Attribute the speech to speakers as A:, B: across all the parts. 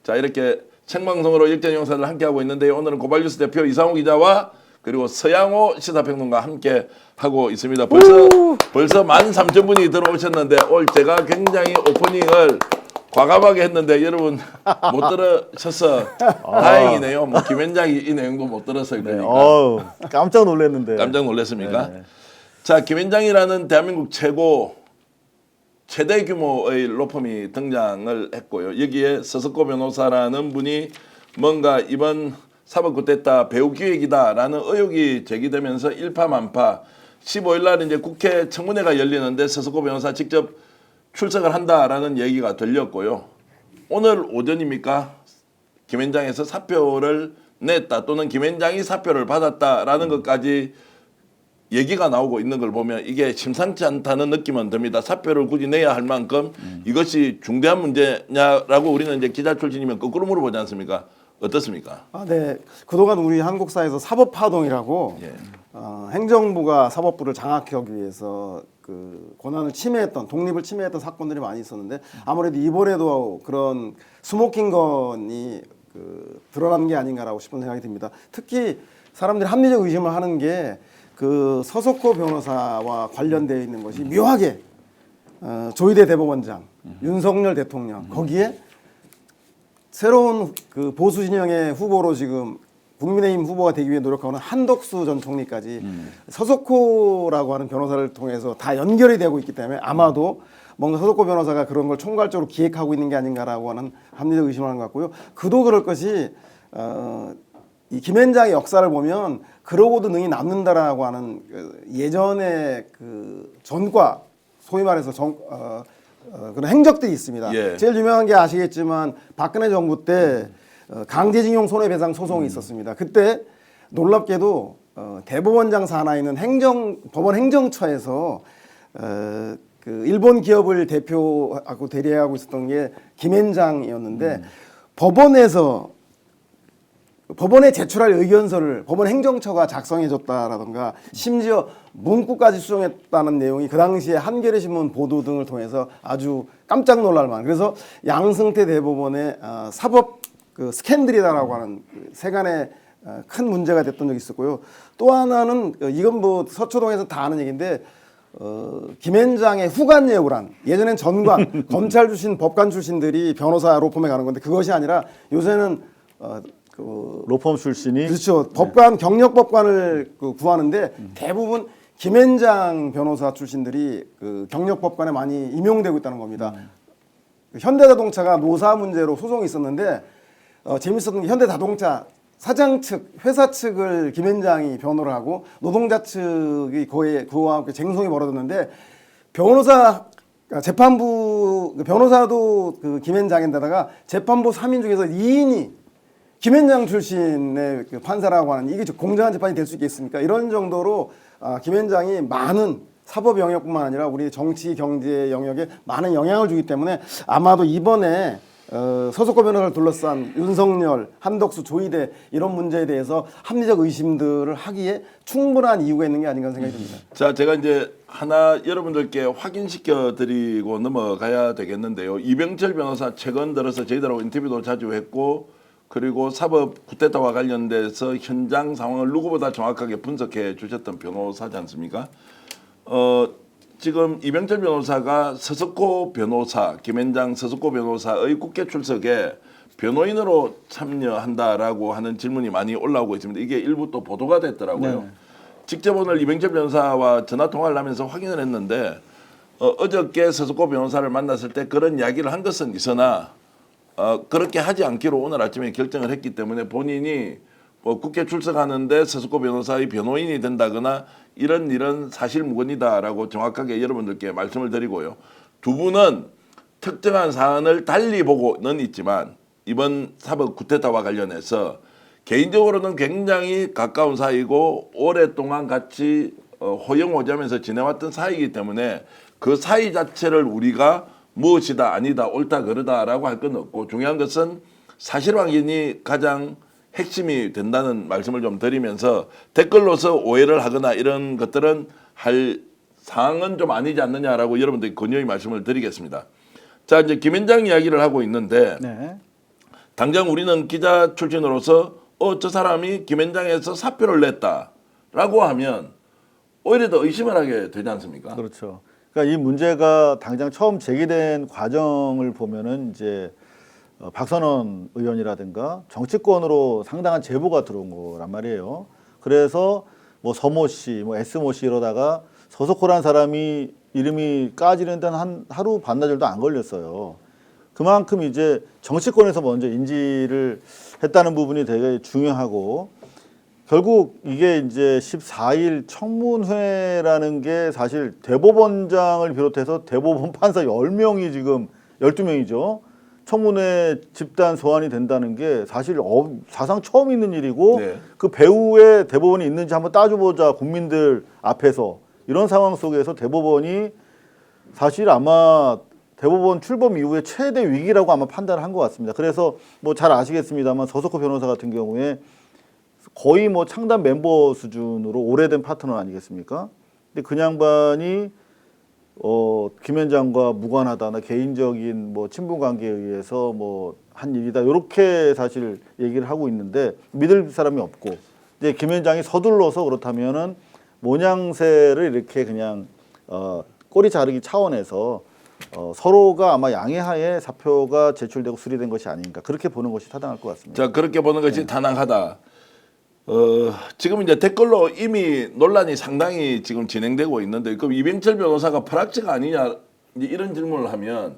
A: 자, 이렇게 생방송으로 역전용사를 함께하고 있는데 오늘은 고발뉴스 대표 이상호 기자와 그리고 서양호 시사평론가 함께 하고 있습니다. 벌써 13,000분이 들어오셨는데 오늘 제가 굉장히 오프닝을 과감하게 했는데 여러분 못 들으셔서 다행이네요. 뭐 김현장이 이 내용도 못 들었어요. 그러니까.
B: 깜짝 놀랐는데.
A: 깜짝 놀랐습니까? 네. 자, 김현장이라는 대한민국 최대 규모의 로펌이 등장을 했고요. 여기에 서석고 변호사라는 분이 뭔가 이번 사법 쿠데타 배후 기획이다라는 의혹이 제기되면서 일파만파 15일 날 이제 국회 청문회가 열리는데 서석고 변호사 직접 출석을 한다라는 얘기가 들렸고요. 오늘 오전입니까? 김현장에서 사표를 냈다 또는 김현장이 사표를 받았다라는 것까지 얘기가 나오고 있는 걸 보면 이게 심상치 않다는 느낌은 듭니다. 사표를 굳이 내야 할 만큼 이것이 중대한 문제냐라고 우리는 이제 기자 출신이면 거꾸로 물어보지 않습니까? 어떻습니까?
C: 네. 그동안 우리 한국 사회에서 사법파동이라고 행정부가 사법부를 장악하기 위해서 그 권한을 침해했던 독립을 침해했던 사건들이 많이 있었는데 아무래도 이번에도 그런 스모킹 건이 드러난 게 아닌가라고 싶은 생각이 듭니다. 특히 사람들이 합리적 의심을 하는 게 그 서석호 변호사와 관련되어 있는 것이 묘하게 조희대 대법원장, 윤석열 대통령 거기에 새로운 그 보수 진영의 후보로 지금 국민의힘 후보가 되기 위해 노력하는 한덕수 전 총리까지 서석호라고 하는 변호사를 통해서 다 연결이 되고 있기 때문에 아마도 뭔가 서석호 변호사가 그런 걸 총괄적으로 기획하고 있는 게 아닌가라고 하는 합리적 의심을 하는 것 같고요. 그도 그럴 것이 이 김현장의 역사를 보면 그러고도 능히 남는다라고 하는 예전의 그 전과 소위 말해서 그런 행적들이 있습니다.
A: 예.
C: 제일 유명한 게 아시겠지만 박근혜 정부 때 강제징용 손해배상 소송이 있었습니다. 그때 놀랍게도 대법원장 산하에 있는 법원 행정처에서 그 일본 기업을 대표하고 대리하고 있었던 게 김현장이었는데 법원에 제출할 의견서를 법원 행정처가 작성해줬다라던가 심지어 문구까지 수정했다는 내용이 그 당시에 한겨레 신문 보도 등을 통해서 아주 깜짝 놀랄 만한 그래서 양승태 대법원의 사법 그 스캔들이다라고 하는 세간의 큰 문제가 됐던 적이 있었고요. 또 하나는 이건 뭐 서초동에서 다 아는 얘기인데 김현장의 후관 예우란 예전엔 전관 검찰 출신 법관 출신들이 변호사 로펌에 가는 건데 그것이 아니라 요새는
B: 로펌 출신이
C: 그렇죠. 법관 경력 법관을 구하는데 대부분 김현장 변호사 출신들이 그 경력 법관에 많이 임용되고 있다는 겁니다. 현대자동차가 노사 문제로 소송이 있었는데 재밌었던 게 현대자동차 사장 측, 회사 측을 김현장이 변호를 하고 노동자 측이 그와 함께 쟁송이 벌어졌는데 변호사도 그 김현장인데다가 재판부 3인 중에서 2인이 김현장 출신의 그 판사라고 하는 이게 공정한 재판이 될 수 있겠습니까? 이런 정도로 김현장이 많은 사법 영역뿐만 아니라 우리 정치 경제 영역에 많은 영향을 주기 때문에 아마도 이번에 서석호 변호사를 둘러싼 윤석열, 한덕수, 조희대 이런 문제에 대해서 합리적 의심들을 하기에 충분한 이유가 있는 게 아닌가 생각이 듭니다.
A: 자, 제가 이제 하나 여러분들께 확인시켜 드리고 넘어가야 되겠는데요. 이병철 변호사 최근 들어서 저희들하고 인터뷰도 자주 했고 그리고 사법 쿠데타와 관련돼서 현장 상황을 누구보다 정확하게 분석해 주셨던 변호사지 않습니까? 지금 이병철 변호사가 서석호 변호사, 김현장 서석호 변호사의 국회 출석에 변호인으로 참여한다라고 하는 질문이 많이 올라오고 있습니다. 이게 일부 또 보도가 됐더라고요. 네. 직접 오늘 이병철 변호사와 전화 통화를 하면서 확인을 했는데 어저께 서석호 변호사를 만났을 때 그런 이야기를 한 것은 있으나 그렇게 하지 않기로 오늘 아침에 결정을 했기 때문에 본인이 국회 출석하는데 서석호 변호사의 변호인이 된다거나 이런 사실 무근이다라고 정확하게 여러분들께 말씀을 드리고요. 두 분은 특정한 사안을 달리 보고는 있지만 이번 사법 쿠데타와 관련해서 개인적으로는 굉장히 가까운 사이고 오랫동안 같이 호영호재하면서 지내왔던 사이이기 때문에 그 사이 자체를 우리가 무엇이다 아니다 옳다 그르다라고 할 건 없고 중요한 것은 사실 확인이 가장 핵심이 된다는 말씀을 좀 드리면서 댓글로서 오해를 하거나 이런 것들은 할 사항은 좀 아니지 않느냐라고 여러분들께 권유의 말씀을 드리겠습니다. 자, 이제 김현장 이야기를 하고 있는데 당장 우리는 기자 출신으로서 저 사람이 김현장에서 사표를 냈다라고 하면 오히려 더 의심을 하게 되지 않습니까?
B: 그렇죠. 그러니까 이 문제가 당장 처음 제기된 과정을 보면은 이제 박선원 의원이라든가 정치권으로 상당한 제보가 들어온 거란 말이에요. 그래서 뭐 서모 씨, 뭐 S모 씨 이러다가 서석호라는 사람이 이름이 까지는 데는 한 하루 반나절도 안 걸렸어요. 그만큼 이제 정치권에서 먼저 인지를 했다는 부분이 되게 중요하고 결국 이게 이제 14일 청문회라는 게 사실 대법원장을 비롯해서 대법원 판사 10명이 지금 12명이죠. 청문회 집단 소환이 된다는 게 사실 사상 처음 있는 일이고
A: 네.
B: 그 배후에 대법원이 있는지 한번 따져보자 국민들 앞에서 이런 상황 속에서 대법원이 사실 아마 대법원 출범 이후에 최대 위기라고 아마 판단을 한 것 같습니다. 그래서 뭐 잘 아시겠습니다만 서석호 변호사 같은 경우에 거의 뭐 창단 멤버 수준으로 오래된 파트너 아니겠습니까? 근데 그 양반이 김현장과 무관하다나 개인적인 뭐 친분 관계에 의해서 뭐 한 일이다 이렇게 사실 얘기를 하고 있는데 믿을 사람이 없고 이제 김현장이 서둘러서 그렇다면은 모양새를 이렇게 그냥 꼬리 자르기 차원에서 서로가 아마 양해하에 사표가 제출되고 수리된 것이 아닌가 그렇게 보는 것이 타당할 것 같습니다.
A: 자 그렇게 보는 것이 타당하다. 지금 이제 댓글로 이미 논란이 상당히 지금 진행되고 있는데 그럼 이병철 변호사가 프락치가 아니냐 이제 이런 질문을 하면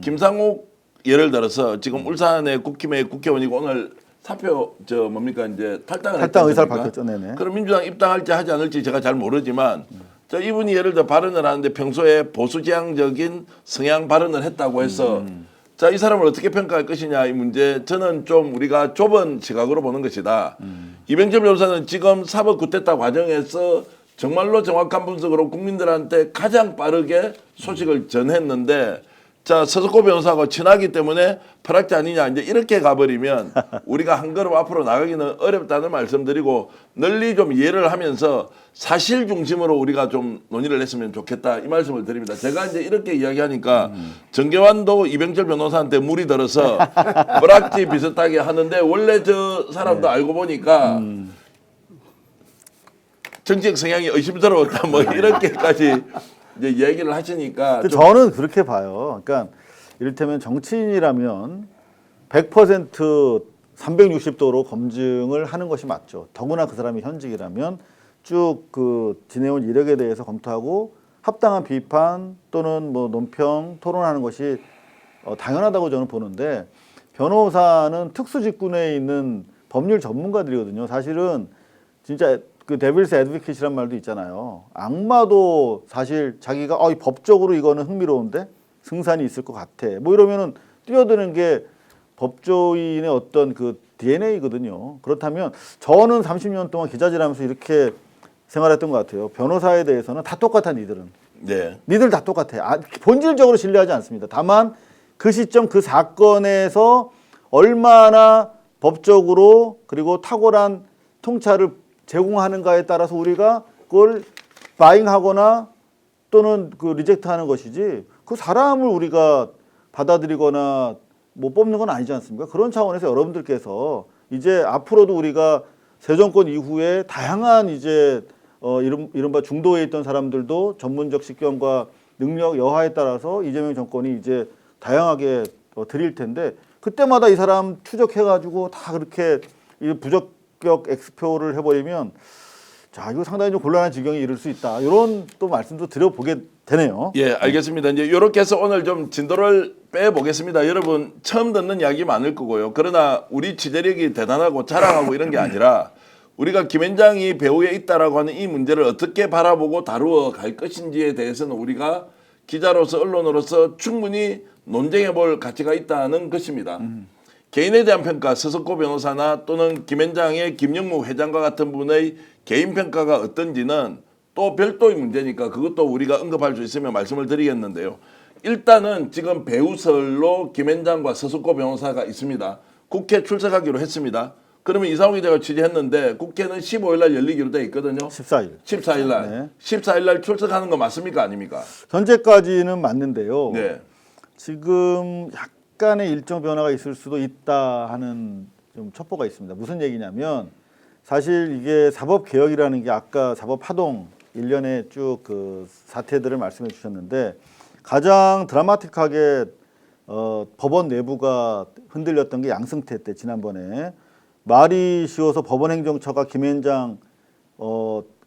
A: 김상욱 예를 들어서 지금 울산의 국힘의 국회의원이고 오늘 사표 뭡니까 이제 탈당
B: 의사를 밝혔죠. 네네.
A: 그럼 민주당 입당할지 하지 않을지 제가 잘 모르지만 이분이 예를 들어 발언을 하는데 평소에 보수지향적인 성향 발언을 했다고 해서 자, 이 사람을 어떻게 평가할 것이냐 이 문제 저는 좀 우리가 좁은 시각으로 보는 것이다. 이병철 변호사는 지금 사법 구태타 과정에서 정말로 정확한 분석으로 국민들한테 가장 빠르게 소식을 전했는데 자, 서석호 변호사하고 친하기 때문에 프락지 아니냐 이제 이렇게 가버리면 우리가 한 걸음 앞으로 나가기는 어렵다는 말씀드리고 널리 좀 이해를 하면서 사실 중심으로 우리가 좀 논의를 했으면 좋겠다 이 말씀을 드립니다. 제가 이제 이렇게 이야기하니까 정계환도 이병철 변호사한테 물이 들어서 프락지 비슷하게 하는데 원래 저 사람도 알고 보니까 정치적 성향이 의심스러웠다 뭐 이렇게까지 이제 얘기를 하시니까
B: 저는 그렇게 봐요. 그러니까 이를테면 정치인이라면 100% 360도로 검증을 하는 것이 맞죠. 더구나 그 사람이 현직이라면 쭉 그 지내온 이력에 대해서 검토하고 합당한 비판 또는 뭐 논평 토론하는 것이 당연하다고 저는 보는데 변호사는 특수 직군에 있는 법률 전문가들이거든요. 사실은 진짜 그 데빌스 애드보케이트란 말도 있잖아요. 악마도 사실 자기가 법적으로 이거는 흥미로운데 승산이 있을 것 같아. 뭐 이러면은 뛰어드는 게 법조인의 어떤 그 DNA거든요. 그렇다면 저는 30년 동안 기자질하면서 이렇게 생활했던 것 같아요. 변호사에 대해서는 다 똑같아 니들은.
A: 네.
B: 니들 다 똑같아. 본질적으로 신뢰하지 않습니다. 다만 그 시점 그 사건에서 얼마나 법적으로 그리고 탁월한 통찰을 제공하는가에 따라서 우리가 그걸 바잉하거나 또는 그 리젝트하는 것이지 그 사람을 우리가 받아들이거나 뭐 뽑는 건 아니지 않습니까? 그런 차원에서 여러분들께서 이제 앞으로도 우리가 새 정권 이후에 다양한 이제 이른바 중도에 있던 사람들도 전문적 식견과 능력 여하에 따라서 이재명 정권이 이제 다양하게 드릴 텐데 그때마다 이 사람 추적해가지고 다 그렇게 이 부적격 엑스표를 해버리면 자 이거 상당히 좀 곤란한 지경에 이를 수 있다. 이런 또 말씀도 드려보게 되네요.
A: 예, 알겠습니다. 이제 이렇게 해서 오늘 좀 진도를 빼보겠습니다. 여러분 처음 듣는 이야기 많을 거고요. 그러나 우리 취재력이 대단하고 자랑하고 이런 게 아니라 우리가 김현장이 배후에 있다라고 하는 이 문제를 어떻게 바라보고 다루어 갈 것인지에 대해서는 우리가 기자로서 언론으로서 충분히 논쟁해 볼 가치가 있다는 것입니다. 개인에 대한 평가, 서석호 변호사나 또는 김현장의 김영무 회장과 같은 분의 개인 평가가 어떤지는 또 별도의 문제니까 그것도 우리가 언급할 수 있으면 말씀을 드리겠는데요. 일단은 지금 배우설로 김현장과 서석호 변호사가 있습니다. 국회 출석하기로 했습니다. 그러면 이상호 기자가 취재했는데 국회는 15일 날 열리기로 돼 있거든요. 14일 날.
B: 네.
A: 14일 날 출석하는 거 맞습니까? 아닙니까?
B: 현재까지는 맞는데요.
A: 네.
B: 지금 약간의 일정 변화가 있을 수도 있다 하는 좀 첩보가 있습니다. 무슨 얘기냐면 사실 이게 사법 개혁이라는 게 아까 사법 파동 일련의 쭉 그 사태들을 말씀해 주셨는데 가장 드라마틱하게 법원 내부가 흔들렸던 게 양승태 때 지난번에 말이 쉬워서 법원행정처가 김앤장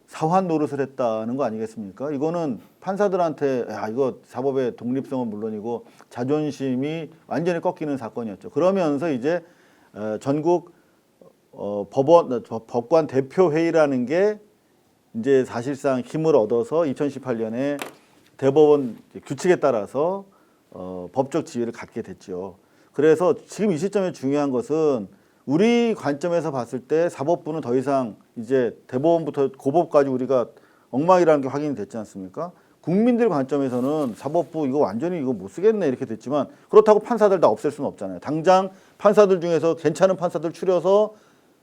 B: 사환 노릇을 했다는 거 아니겠습니까? 이거는 판사들한테 야 이거 사법의 독립성은 물론이고 자존심이 완전히 꺾이는 사건이었죠. 그러면서 이제 전국 법관 대표 회의라는 게 이제 사실상 힘을 얻어서 2018년에 대법원 규칙에 따라서 법적 지위를 갖게 됐죠. 그래서 지금 이 시점에 중요한 것은 우리 관점에서 봤을 때 사법부는 더 이상 이제 대법원부터 고법까지 우리가 엉망이라는 게 확인이 됐지 않습니까? 국민들 관점에서는 사법부 이거 완전히 이거 못 쓰겠네 이렇게 됐지만 그렇다고 판사들 다 없앨 수는 없잖아요. 당장 판사들 중에서 괜찮은 판사들 추려서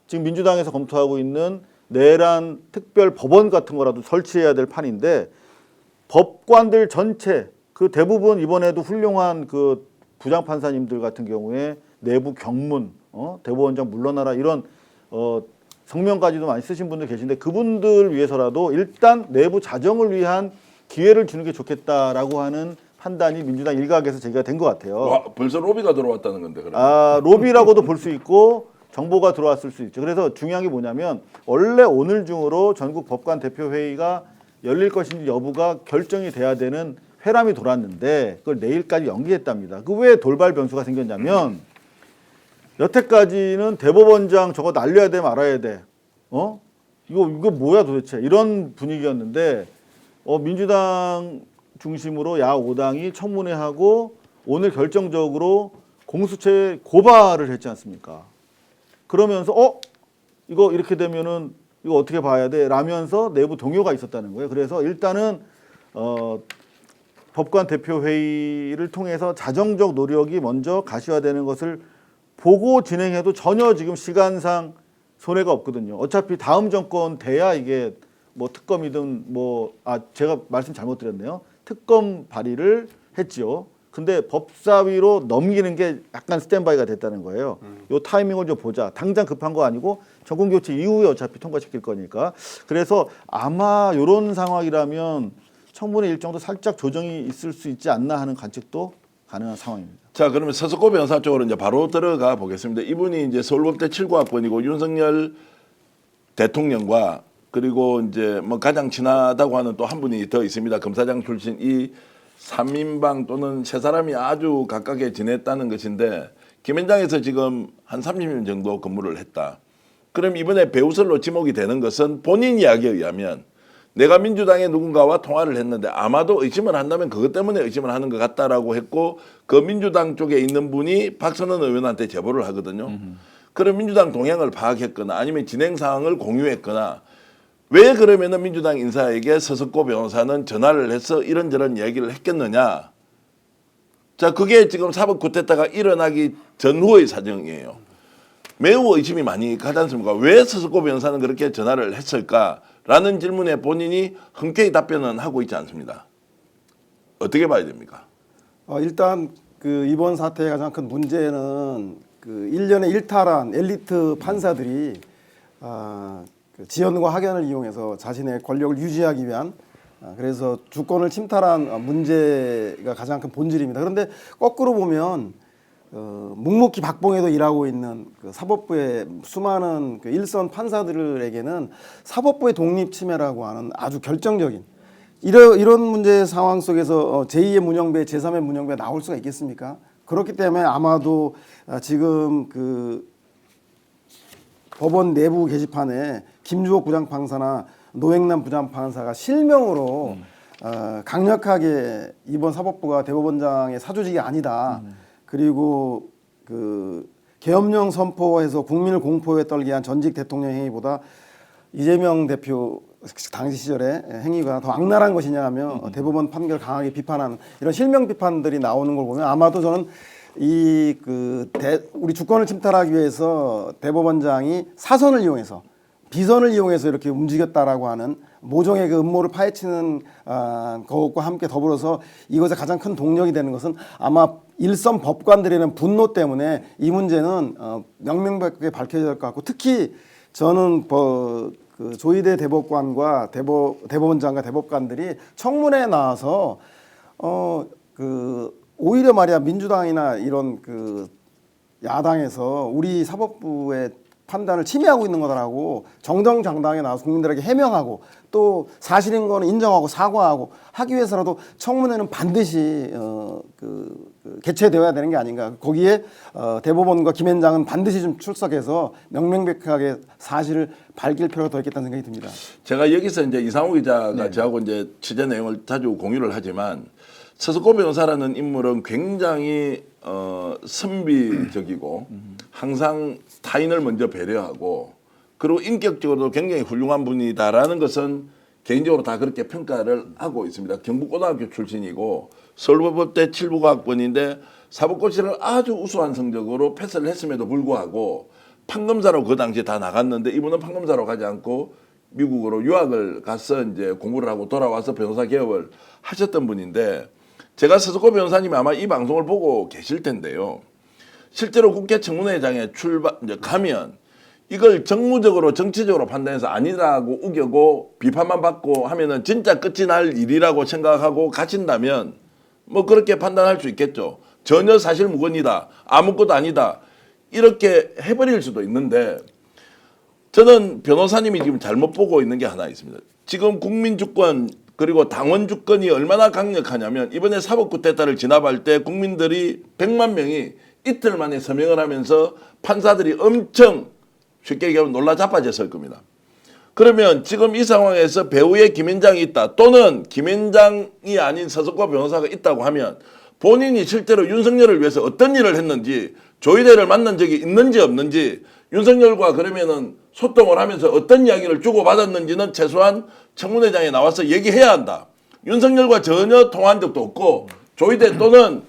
B: 지금 민주당에서 검토하고 있는 내란 특별 법원 같은 거라도 설치해야 될 판인데 법관들 전체 그 대부분 이번에도 훌륭한 그 부장 판사님들 같은 경우에 내부 경문 대법원장 물러나라 이런 성명까지도 많이 쓰신 분들 계신데 그분들 위해서라도 일단 내부 자정을 위한 기회를 주는 게 좋겠다라고 하는 판단이 민주당 일각에서 제기가 된 것 같아요.
A: 와, 벌써 로비가 들어왔다는 건데 그러면.
B: 로비라고도 볼 수 있고 정보가 들어왔을 수 있죠. 그래서 중요한 게 뭐냐면 원래 오늘 중으로 전국 법관 대표 회의가 열릴 것인지 여부가 결정이 돼야 되는 회람이 돌았는데 그걸 내일까지 연기했답니다. 그 왜 돌발 변수가 생겼냐면 여태까지는 대법원장 저거 날려야 돼 말아야 돼. 이거 뭐야 도대체 이런 분위기였는데 민주당 중심으로 야 5당이 청문회하고 오늘 결정적으로 공수처에 고발을 했지 않습니까? 그러면서 이거 이렇게 되면은 이거 어떻게 봐야 돼? 라면서 내부 동요가 있었다는 거예요. 그래서 일단은 법관 대표 회의를 통해서 자정적 노력이 먼저 가시화되는 것을 보고 진행해도 전혀 지금 시간상 손해가 없거든요. 어차피 다음 정권 돼야 이게 뭐 특검이든 제가 말씀 잘못 드렸네요. 특검 발의를 했지요. 근데 법사위로 넘기는 게 약간 스탠바이가 됐다는 거예요. 요 타이밍을 좀 보자. 당장 급한 거 아니고 정권 교체 이후에 어차피 통과시킬 거니까. 그래서 아마 이런 상황이라면 청문회 일정도 살짝 조정이 있을 수 있지 않나 하는 관측도 가능한 상황입니다.
A: 자, 그러면 서석고 변호사 쪽으로 이제 바로 들어가 보겠습니다. 이분이 이제 서울법대 7구학번이고 윤석열 대통령과 그리고 이제 뭐 가장 친하다고 하는 또 한 분이 더 있습니다. 검사장 출신 이 3인방 또는 세 사람이 아주 가깝게 지냈다는 것인데 김현장에서 지금 한 30년 정도 근무를 했다. 그럼 이번에 배우설로 지목이 되는 것은 본인 이야기에 의하면 내가 민주당의 누군가와 통화를 했는데 아마도 의심을 한다면 그것 때문에 의심을 하는 것 같다라고 했고 그 민주당 쪽에 있는 분이 박선원 의원한테 제보를 하거든요. 그럼 민주당 동향을 파악했거나 아니면 진행 사항을 공유했거나 왜 그러면은 민주당 인사에게 서석고 변호사는 전화를 해서 이런저런 얘기를 했겠느냐. 자, 그게 지금 사법 쿠데타가 일어나기 전후의 사정이에요. 매우 의심이 많이 가지 않습니까? 왜 서석고 변호사는 그렇게 전화를 했을까라는 질문에 본인이 흔쾌히 답변은 하고 있지 않습니다. 어떻게 봐야 됩니까?
C: 일단 그 이번 사태의 가장 큰 문제는 그 1년에 일탈한 엘리트 판사들이 그 지연과 학연을 이용해서 자신의 권력을 유지하기 위한 그래서 주권을 침탈한 문제가 가장 큰 본질입니다. 그런데 거꾸로 보면 묵묵히 박봉에도 일하고 있는 그 사법부의 수많은 그 일선 판사들에게는 사법부의 독립 침해라고 하는 아주 결정적인 이런 문제 상황 속에서 제2의 문영배, 제3의 문영배가 나올 수가 있겠습니까? 그렇기 때문에 아마도 지금 그 법원 내부 게시판에 김주옥 부장판사나 노행남 부장판사가 실명으로 강력하게 이번 사법부가 대법원장의 사조직이 아니다. 그리고 그 계엄령 선포해서 국민을 공포에 떨게 한 전직 대통령 행위보다 이재명 대표 당시 시절에 행위가 더 악랄한 것이냐 하며 대법원 판결 강하게 비판하는 이런 실명 비판들이 나오는 걸 보면 아마도 저는 우리 주권을 침탈하기 위해서 대법원장이 사선을 이용해서 비선을 이용해서 이렇게 움직였다라고 하는 모종의 그 음모를 파헤치는 것과 함께 더불어서 이것의 가장 큰 동력이 되는 것은 아마 일선 법관들이라는 분노 때문에 이 문제는 명명백백하게 밝혀져야 될 것 같고 특히 저는 그 조희대 대법관과 대법원장과 대법관들이 청문회에 나와서 그 오히려 말이야 민주당이나 이런 그 야당에서 우리 사법부의 판단을 침해하고 있는 거다라고 정정당당하게 나와서 국민들에게 해명하고 또 사실인 거는 인정하고 사과하고 하기 위해서라도 청문회는 반드시 개최되어야 되는 게 아닌가. 거기에 대법원과 김앤장은 반드시 좀 출석해서 명명백백하게 사실을 밝힐 필요가 더 있겠다는 생각이 듭니다.
A: 제가 여기서 이제 이상우 기자가
B: 네.
A: 저하고 이제 취재 내용을 자주 공유를 하지만 서석고 변호사라는 인물은 굉장히 선비적이고 항상 타인을 먼저 배려하고 그리고 인격적으로도 굉장히 훌륭한 분이다라는 것은 개인적으로 다 그렇게 평가를 하고 있습니다. 경북고등학교 출신이고 서울법대 7부학번인데 사법고시를 아주 우수한 성적으로 패스를 했음에도 불구하고 판검사로 그 당시에 다 나갔는데 이분은 판검사로 가지 않고 미국으로 유학을 가서 이제 공부를 하고 돌아와서 변호사 개업을 하셨던 분인데 제가 서석고 변호사님이 아마 이 방송을 보고 계실 텐데요. 실제로 국회 청문회장에 이제 가면 이걸 정무적으로 정치적으로 판단해서 아니라고 우겨고 비판만 받고 하면은 진짜 끝이 날 일이라고 생각하고 가신다면 뭐 그렇게 판단할 수 있겠죠. 전혀 사실 무근이다. 아무것도 아니다. 이렇게 해버릴 수도 있는데 저는 변호사님이 지금 잘못 보고 있는 게 하나 있습니다. 지금 국민주권 그리고 당원 주권이 얼마나 강력하냐면 이번에 사법구태타를 진압할 때 국민들이 100만 명이 이틀 만에 서명을 하면서 판사들이 엄청 쉽게 얘기하면 놀라 자빠졌을 겁니다. 그러면 지금 이 상황에서 배우의 김앤장이 있다 또는 김앤장이 아닌 서석고 변호사가 있다고 하면 본인이 실제로 윤석열을 위해서 어떤 일을 했는지 조희대를 만난 적이 있는지 없는지 윤석열과 그러면은 소통을 하면서 어떤 이야기를 주고받았는지는 최소한 청문회장에 나와서 얘기해야 한다. 윤석열과 전혀 통한 적도 없고 조희대 또는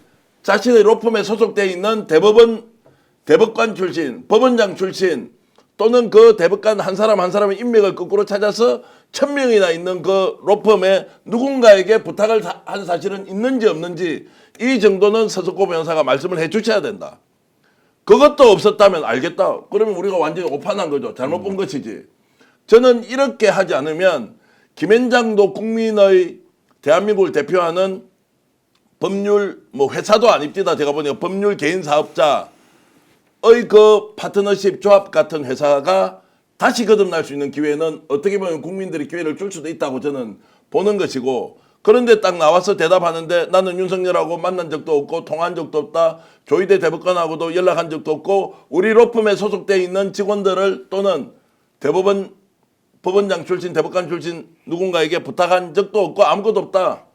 A: 자신의 로펌에 소속되어 있는 대법관 출신, 법원장 출신 또는 그 대법관 한 사람 한 사람의 인맥을 거꾸로 찾아서 1000명이나 있는 그 로펌에 누군가에게 부탁을 한 사실은 있는지 없는지 이 정도는 서석고 변호사가 말씀을 해 주셔야 된다. 그것도 없었다면 알겠다. 그러면 우리가 완전히 오판한 거죠. 잘못 본 것이지. 저는 이렇게 하지 않으면 김앤장도 국민의 대한민국을 대표하는 법률 회사도 아닙니다. 제가 보니까 법률 개인 사업자의 그 파트너십 조합 같은 회사가 다시 거듭날 수 있는 기회는 어떻게 보면 국민들이 기회를 줄 수도 있다고 저는 보는 것이고 그런데 딱 나와서 대답하는데 나는 윤석열하고 만난 적도 없고 통화한 적도 없다. 조희대 대법관하고도 연락한 적도 없고 우리 로펌에 소속되어 있는 직원들을 또는 대법원 법원장 출신 대법관 출신 누군가에게 부탁한 적도 없고 아무것도 없다.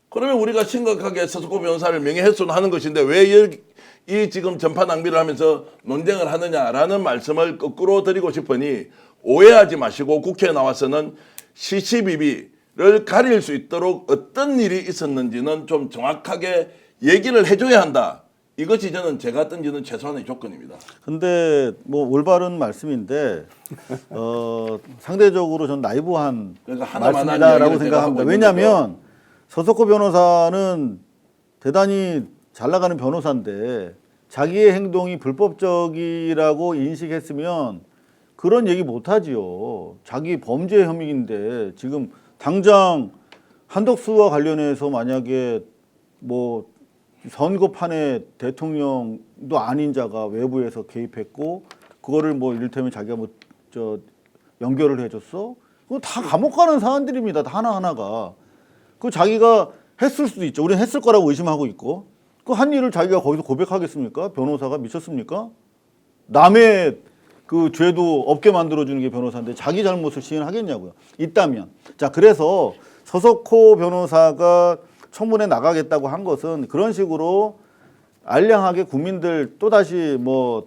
A: 그러면 우리가 심각하게 서석고 변호사를 명예훼손하는 것인데 왜 이 지금 전파 낭비를 하면서 논쟁을 하느냐라는 말씀을 거꾸로 드리고 싶으니 오해하지 마시고 국회에 나와서는 시시비비를 가릴 수 있도록 어떤 일이 있었는지는 좀 정확하게 얘기를 해줘야 한다. 이것이 저는 제가 던지는 최소한의 조건입니다.
B: 근데 뭐 올바른 말씀인데 상대적으로 전 나이브한
A: 그러니까 하나만한
B: 말씀이다라고
A: 이야기를 제가
B: 생각합니다.
A: 하고 있는
B: 왜냐하면 서석고 변호사는 대단히 잘 나가는 변호사인데 자기의 행동이 불법적이라고 인식했으면 그런 얘기 못하지요. 자기 범죄 혐의인데 지금 당장 한덕수와 관련해서 만약에 뭐 선거판에 대통령도 아닌 자가 외부에서 개입했고 그거를 뭐 이를테면 자기가 뭐 연결을 해줬어? 그거 다 감옥 가는 사안들입니다. 다 하나하나가. 그 자기가 했을 수도 있죠. 우리는 했을 거라고 의심하고 있고. 그 한 일을 자기가 거기서 고백하겠습니까? 변호사가 미쳤습니까? 남의 그 죄도 없게 만들어주는 게 변호사인데 자기 잘못을 시인하겠냐고요. 있다면. 자, 그래서 서석호 변호사가 청문회 나가겠다고 한 것은 그런 식으로 알량하게 국민들 또다시 뭐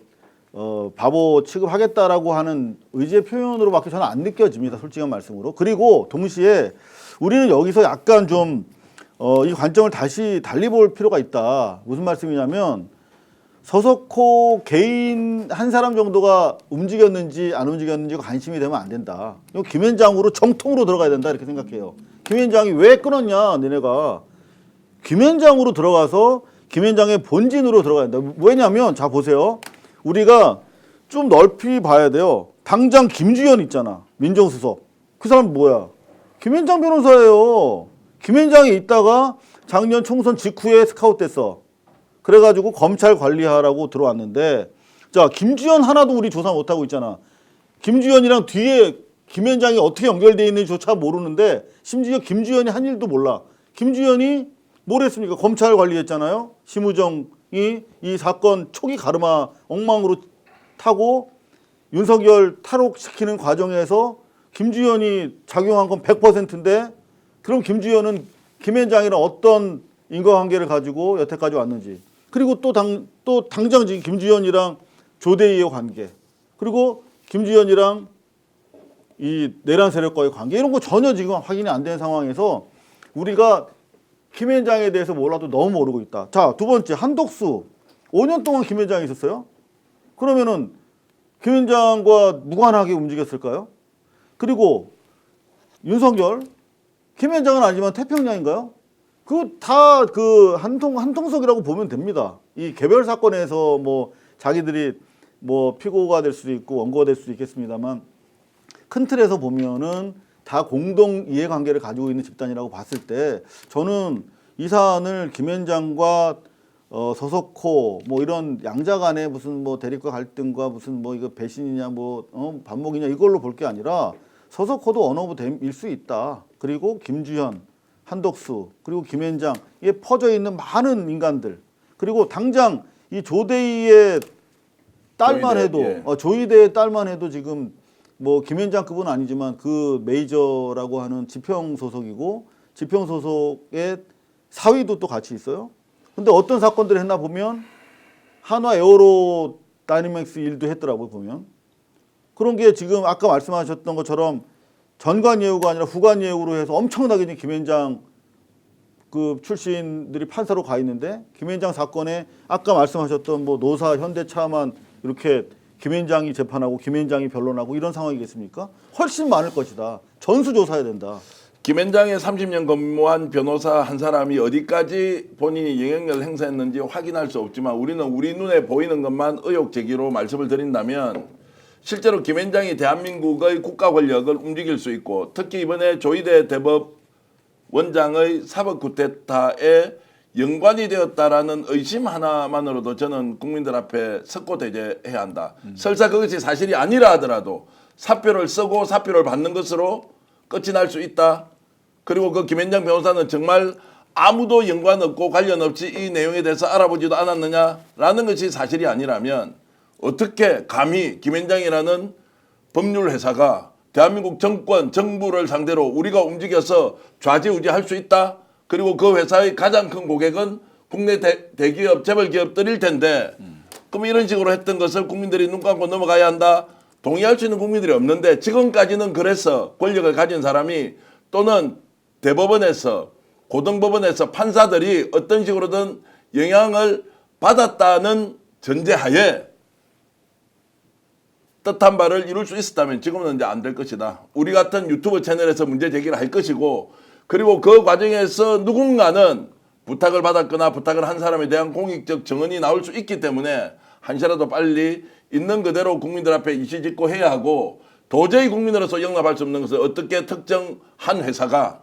B: 바보 취급하겠다라고 하는 의지의 표현으로밖에 저는 안 느껴집니다. 솔직한 말씀으로. 그리고 동시에 우리는 여기서 약간 좀 이 관점을 다시 달리 볼 필요가 있다. 무슨 말씀이냐면 서석호 개인 한 사람 정도가 움직였는지 안 움직였는지가 관심이 되면 안 된다. 이거 김앤장으로 정통으로 들어가야 된다 이렇게 생각해요. 김앤장이 왜 끊었냐 너네가. 김앤장으로 들어가서 김현장의 본진으로 들어가야 된다. 왜냐하면 자 보세요. 우리가 좀 넓히 봐야 돼요. 당장 김주현 있잖아. 민정수석. 그 사람 뭐야? 김현장 변호사예요. 김현장이 있다가 작년 총선 직후에 스카웃 됐어. 그래가지고 검찰 관리하라고 들어왔는데 자 김주현 하나도 우리 조사 못하고 있잖아. 김주현이랑 뒤에 김현장이 어떻게 연결되어 있는지조차 모르는데 심지어 김주현이 한 일도 몰라. 김주현이 뭘 했습니까? 검찰 관리했잖아요. 심우정이 이 사건 초기 가르마 엉망으로 타고 윤석열 탈옥시키는 과정에서 김주현이 작용한 건 100%인데 그럼 김주현은 김현장이랑 어떤 인과관계를 가지고 여태까지 왔는지 그리고 또 당장 지금 김주현이랑 조대희의 관계 그리고 김주현이랑 이 내란 세력과의 관계 이런 거 전혀 지금 확인이 안 된 상황에서 우리가 김현장에 대해서 몰라도 너무 모르고 있다. 자, 두 번째 한덕수 5년 동안 김현장이 있었어요. 그러면은 김현장과 무관하게 움직였을까요? 그리고 윤석열 김현장은 아니지만 태평양인가요? 그 다 그 한통속이라고 보면 됩니다. 이 개별 사건에서 뭐 자기들이 뭐 피고가 될 수도 있고 원고가 될 수도 있겠습니다만 큰 틀에서 보면은 다 공동 이해관계를 가지고 있는 집단이라고 봤을 때 저는 이 사안을 김현장과 서석호 뭐 이런 양자 간의 무슨 뭐 대립과 갈등과 무슨 뭐 이거 배신이냐 뭐 반목이냐 이걸로 볼 게 아니라 서석호도 원오브일 수 있다. 그리고 김주현, 한덕수 그리고 김현장에 퍼져 있는 많은 인간들 그리고 당장 이 조대희의 딸만 해도 조이대의 딸만 해도 지금 뭐 김현장급은 아니지만 그 메이저라고 하는 지평 소속이고 지평 소속의 사위도 또 같이 있어요. 근데 어떤 사건들을 했나 보면 한화 에어로 다이내믹스 일도 했더라고요 보면. 그런 게 지금 아까 말씀하셨던 것처럼 전관 예우가 아니라 후관 예우로 해서 엄청나게 이제 김현장 그 출신들이 판사로 가 있는데 김현장 사건에 아까 말씀하셨던 뭐 노사 현대차만 이렇게 김현장이 재판하고 김현장이 변론하고 이런 상황이겠습니까? 훨씬 많을 것이다. 전수조사해야 된다.
A: 김현장에 30년 근무한 변호사 한 사람이 어디까지 본인이 영향력을 행사했는지 확인할 수 없지만 우리는 우리 눈에 보이는 것만 의혹 제기로 말씀을 드린다면 실제로 김현장이 대한민국의 국가 권력을 움직일 수 있고 특히 이번에 조이대 대법 원장의 사법 쿠데타에 연관이 되었다라는 의심 하나만으로도 저는 국민들 앞에 석고대죄해야 한다. 설사 그것이 사실이 아니라 하더라도 사표를 쓰고 사표를 받는 것으로 끝이 날 수 있다. 그리고 그 김현장 변호사는 정말 아무도 연관 없고 관련 없이 이 내용에 대해서 알아보지도 않았느냐라는 것이 사실이 아니라면 어떻게 감히 김현장이라는 법률 회사가 대한민국 정권, 정부를 상대로 우리가 움직여서 좌지우지할 수 있다? 그리고 그 회사의 가장 큰 고객은 국내 대기업, 재벌기업들일 텐데 그럼 이런 식으로 했던 것을 국민들이 눈 감고 넘어가야 한다? 동의할 수 있는 국민들이 없는데 지금까지는 그래서 권력을 가진 사람이 또는 대법원에서 고등법원에서 판사들이 어떤 식으로든 영향을 받았다는 전제하에 뜻한 바를 이룰 수 있었다면 지금은 이제 안 될 것이다. 우리 같은 유튜브 채널에서 문제 제기를 할 것이고 그리고 그 과정에서 누군가는 부탁을 받았거나 부탁을 한 사람에 대한 공익적 증언이 나올 수 있기 때문에 한시라도 빨리 있는 그대로 국민들 앞에 이시짓고 해야 하고 도저히 국민으로서 용납할 수 없는 것은 어떻게 특정 한 회사가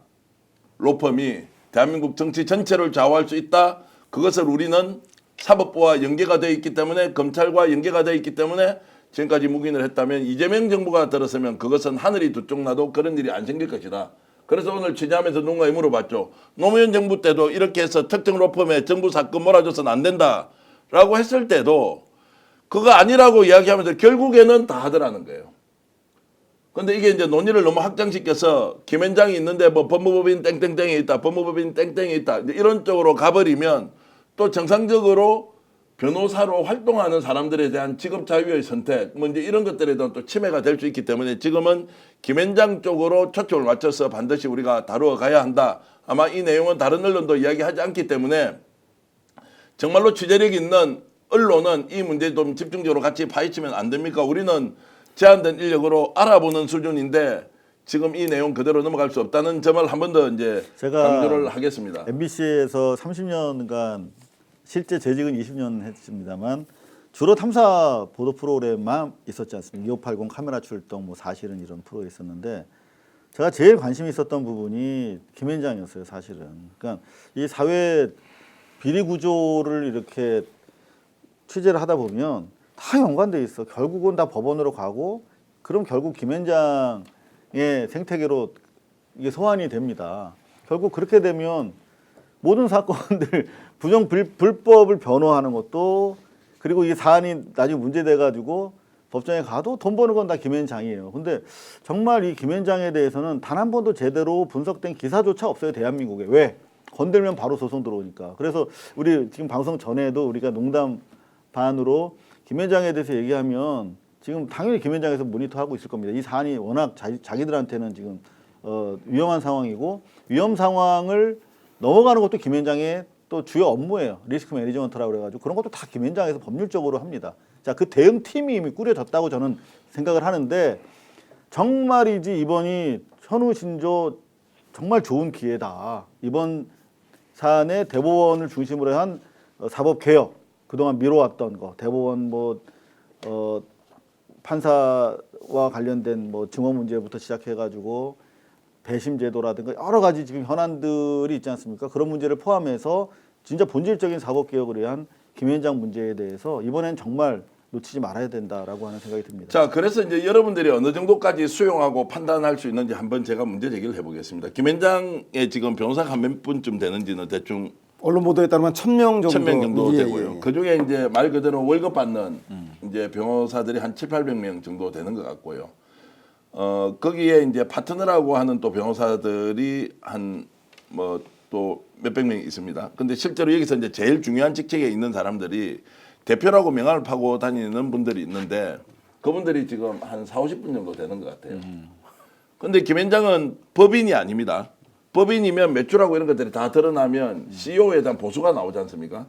A: 로펌이 대한민국 정치 전체를 좌우할 수 있다. 그것을 우리는 사법부와 연계가 되어 있기 때문에 검찰과 연계가 되어 있기 때문에 지금까지 묵인을 했다면 이재명 정부가 들었으면 그것은 하늘이 두 쪽 나도 그런 일이 안 생길 것이다. 그래서 오늘 취재하면서 누군가 물어봤죠. 노무현 정부 때도 이렇게 해서 특정 로펌에 정부 사건 몰아줘서는 안 된다라고 했을 때도 그거 아니라고 이야기하면서 결국에는 다 하더라는 거예요. 근데 이게 이제 논의를 너무 확장시켜서 김현장이 있는데 뭐 법무법인 땡땡땡이 있다. 법무법인 땡땡이 있다. 이런 쪽으로 가버리면 또 정상적으로 변호사로 활동하는 사람들에 대한 직업 자유의 선택, 뭐 이제 이런 것들에 대한 또 침해가 될 수 있기 때문에 지금은 김현장 쪽으로 초점을 맞춰서 반드시 우리가 다루어 가야 한다. 아마 이 내용은 다른 언론도 이야기하지 않기 때문에 정말로 취재력 있는 언론은 이 문제에 좀 집중적으로 같이 파헤치면 안 됩니까? 우리는 제한된 인력으로 알아보는 수준인데 지금 이 내용 그대로 넘어갈 수 없다는 점을 한 번 더 이제
B: 제가
A: 강조를 하겠습니다.
B: MBC에서 30년간 실제 재직은 20년 했습니다만 주로 탐사 보도 프로그램만 있었지 않습니까? 2580 카메라 출동, 뭐 사실은 이런 프로에 있었는데 제가 제일 관심이 있었던 부분이 김앤장이었어요, 사실은. 그러니까 이 사회 비리 구조를 이렇게 취재를 하다 보면 다 연관돼 있어. 결국은 다 법원으로 가고 그럼 결국 김앤장의 생태계로 이게 소환이 됩니다. 결국 그렇게 되면 모든 사건들 불법을 변호하는 것도 그리고 이 사안이 나중에 문제돼 가지고 법정에 가도 돈 버는 건 다 김앤장이에요. 근데 정말 이 김앤장에 대해서는 단 한 번도 제대로 분석된 기사조차 없어요, 대한민국에. 왜? 건들면 바로 소송 들어오니까. 그래서 우리 지금 방송 전에도 우리가 농담 반으로 김앤장에 대해서 얘기하면 지금 당연히 김앤장에서 모니터하고 있을 겁니다. 이 사안이 워낙 자기들한테는 지금 위험한 상황이고 위험 상황을 넘어가는 것도 김앤장의 또 주요 업무예요. 리스크 매니지먼트라고 그래가지고 그런 것도 다 김앤장에서 법률적으로 합니다. 자, 그 대응팀이 이미 꾸려졌다고 저는 생각을 하는데 정말이지 이번이 현우 신조 정말 좋은 기회다. 이번 사안의 대법원을 중심으로 한 사법 개혁, 그동안 미뤄왔던 거, 대법원 판사와 관련된 뭐 증언 문제부터 시작해가지고 배심 제도라든가 여러 가지 지금 현안들이 있지 않습니까? 그런 문제를 포함해서 진짜 본질적인 사법 개혁을 위한 김앤장 문제에 대해서 이번엔 정말 놓치지 말아야 된다라고 하는 생각이 듭니다.
A: 자, 그래서 이제 여러분들이 어느 정도까지 수용하고 판단할 수 있는지 한번 제가 문제 제기를 해보겠습니다. 김앤장의 지금 변호사가 한 몇 분쯤 되는지는 대충
C: 언론 보도에 따르면 1,000명 정도,
A: 1,000명 정도
C: 예,
A: 되고요.
C: 예, 예.
A: 그 중에 이제 말 그대로 월급 받는 이제 변호사들이 한 700~800명 정도 되는 것 같고요. 거기에 이제 파트너라고 하는 또 변호사들이 한 뭐 또 몇백 명 있습니다. 근데 실제로 여기서 이제 제일 중요한 직책에 있는 사람들이 대표라고 명함을 파고 다니는 분들이 있는데 그분들이 지금 한 40~50분 정도 되는 것 같아요. 근데 김앤장은 법인이 아닙니다. 법인이면 매출하고 이런 것들이 다 드러나면 CEO에 대한 보수가 나오지 않습니까?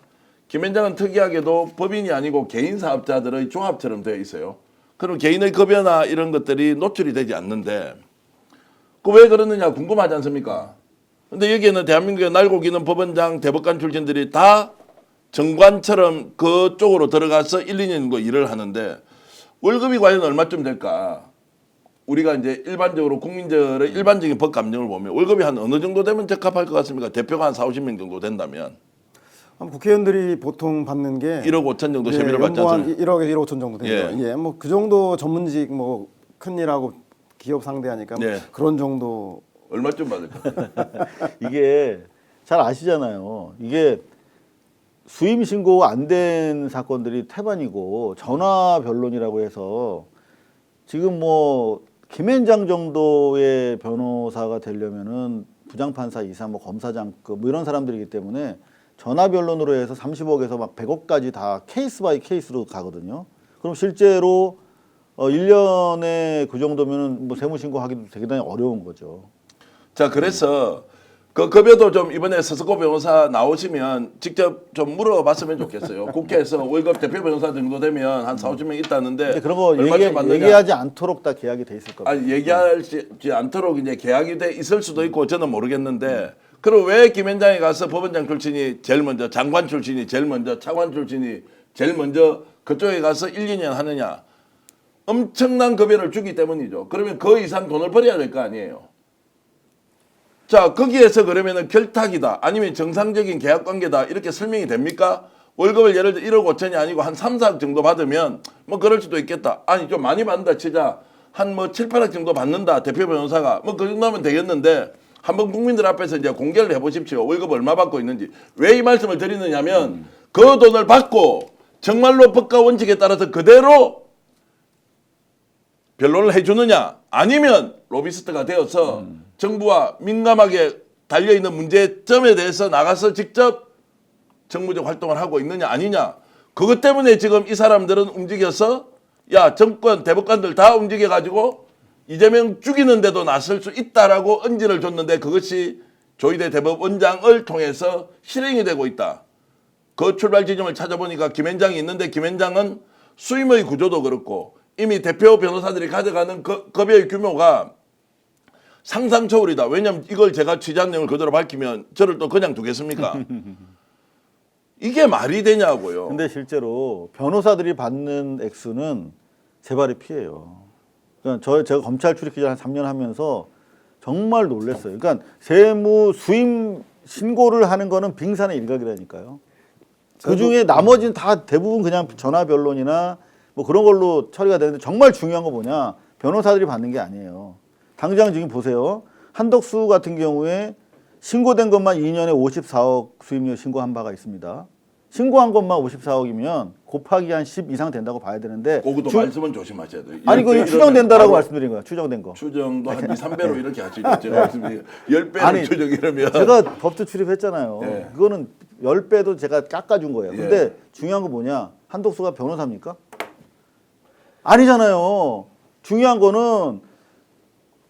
A: 김앤장은 특이하게도 법인이 아니고 개인 사업자들의 종합처럼 되어 있어요. 그럼 개인의 급여나 이런 것들이 노출이 되지 않는데 그 왜 그러느냐 궁금하지 않습니까? 근데 여기에는 대한민국에 날고 기는 법원장, 대법관 출신들이 다 정관처럼 그쪽으로 들어가서 1~2년 정도 일을 하는데 월급이 과연 얼마쯤 될까? 우리가 이제 일반적으로 국민들의 일반적인 법 감정을 보면 월급이 한 어느 정도 되면 적합할 것 같습니까? 대표가 한 40~50명 정도 된다면
C: 국회의원들이 보통 받는 게
A: 1억 5천 정도 세비를 받지
C: 연봉 한
A: 않습니까?
C: 1억에서 1억 5천 정도 되죠. 예, 뭐 그 정도 전문직 뭐 큰일하고 기업 상대하니까 뭐
A: 예.
C: 그런 정도.
A: 얼마쯤 받을까?
B: 이게 잘 아시잖아요. 이게 수임 신고가 안 된 사건들이 태반이고 전화 변론이라고 해서 지금 뭐 김앤장 정도의 변호사가 되려면은 부장판사 이상 뭐 검사장급 뭐 이런 사람들이기 때문에 전화 변론으로 해서 30억에서 막 100억까지 다 케이스 바이 케이스로 가거든요. 그럼 실제로 1년에 그 정도면은 뭐 세무신고하기도 대단히 어려운 거죠.
A: 자, 그래서 그 급여도 좀 이번에 서석고 변호사 나오시면 직접 좀 물어봤으면 좋겠어요. 국회에서 월급 대표 변호사 정도 되면 한 40~50명 있다는데
B: 근데 그런 거
A: 얼마쯤 받느냐?
B: 얘기하지 않도록 다 계약이 돼 있을 겁니다.
A: 아니, 얘기하지 않도록 이제 계약이 돼 있을 수도 있고 저는 모르겠는데 그럼 왜 김앤장에 가서 법원장 출신이 제일 먼저, 장관 출신이 제일 먼저, 차관 출신이 제일 먼저 그쪽에 가서 1~2년 하느냐? 엄청난 급여를 주기 때문이죠. 그러면 그 이상 돈을 벌여야 될 거 아니에요. 자, 거기에서 그러면은 결탁이다 아니면 정상적인 계약 관계다 이렇게 설명이 됩니까? 월급을 예를 들어 1억 5천이 아니고 한 3~4억 정도 받으면 뭐 그럴 수도 있겠다. 아니 좀 많이 받는다 치자. 한 뭐 7~8억 정도 받는다 대표 변호사가 뭐 그 정도면 되겠는데 한번 국민들 앞에서 이제 공개를 해보십시오. 월급 얼마 받고 있는지. 왜 이 말씀을 드리느냐면 그 돈을 받고 정말로 법과 원칙에 따라서 그대로 변론을 해주느냐 아니면 로비스트가 되어서 정부와 민감하게 달려있는 문제점에 대해서 나가서 직접 정무적 활동을 하고 있느냐 아니냐. 그것 때문에 지금 이 사람들은 움직여서 야 정권 대법관들 다 움직여가지고 이재명 죽이는데도 나설 수 있다라고 언지를 줬는데 그것이 조희대 대법원장을 통해서 실행이 되고 있다. 그 출발 지점을 찾아보니까 김앤장이 있는데 김앤장은 수임의 구조도 그렇고 이미 대표 변호사들이 가져가는 급여의 규모가 상상 초월이다. 왜냐하면 이걸 제가 취재한 내용을 그대로 밝히면 저를 또 그냥 두겠습니까? 이게 말이 되냐고요.
B: 근데 실제로 변호사들이 받는 액수는 재발의 피해요. 그러니까 제가 검찰 출입 기자 한 3년 하면서 정말 놀랐어요. 그러니까 세무 수임 신고를 하는 거는 빙산의 일각이라니까요. 그 중에 나머지는 다 대부분 그냥 전화 변론이나 뭐 그런 걸로 처리가 되는데 정말 중요한 거 뭐냐? 변호사들이 받는 게 아니에요. 당장 지금 보세요. 한덕수 같은 경우에 신고된 것만 2년에 54억 수임료 신고한 바가 있습니다. 신고한 것만 54억이면 곱하기 한 10 이상 된다고 봐야 되는데
A: 그것도 말씀은 조심하셔야 돼요.
B: 아니 그거 추정된다라고 말씀드린 거예요. 추정된 거.
A: 추정도 한 2, 3배로 이렇게 하시죠. 제가 말씀드린 10배로 추정 이러면
B: 제가 법조 출입했잖아요.
A: 네.
B: 그거는 10배도 제가 깎아준 거예요. 근데
A: 예.
B: 중요한 거 뭐냐? 한덕수가 변호사입니까? 아니잖아요. 중요한 거는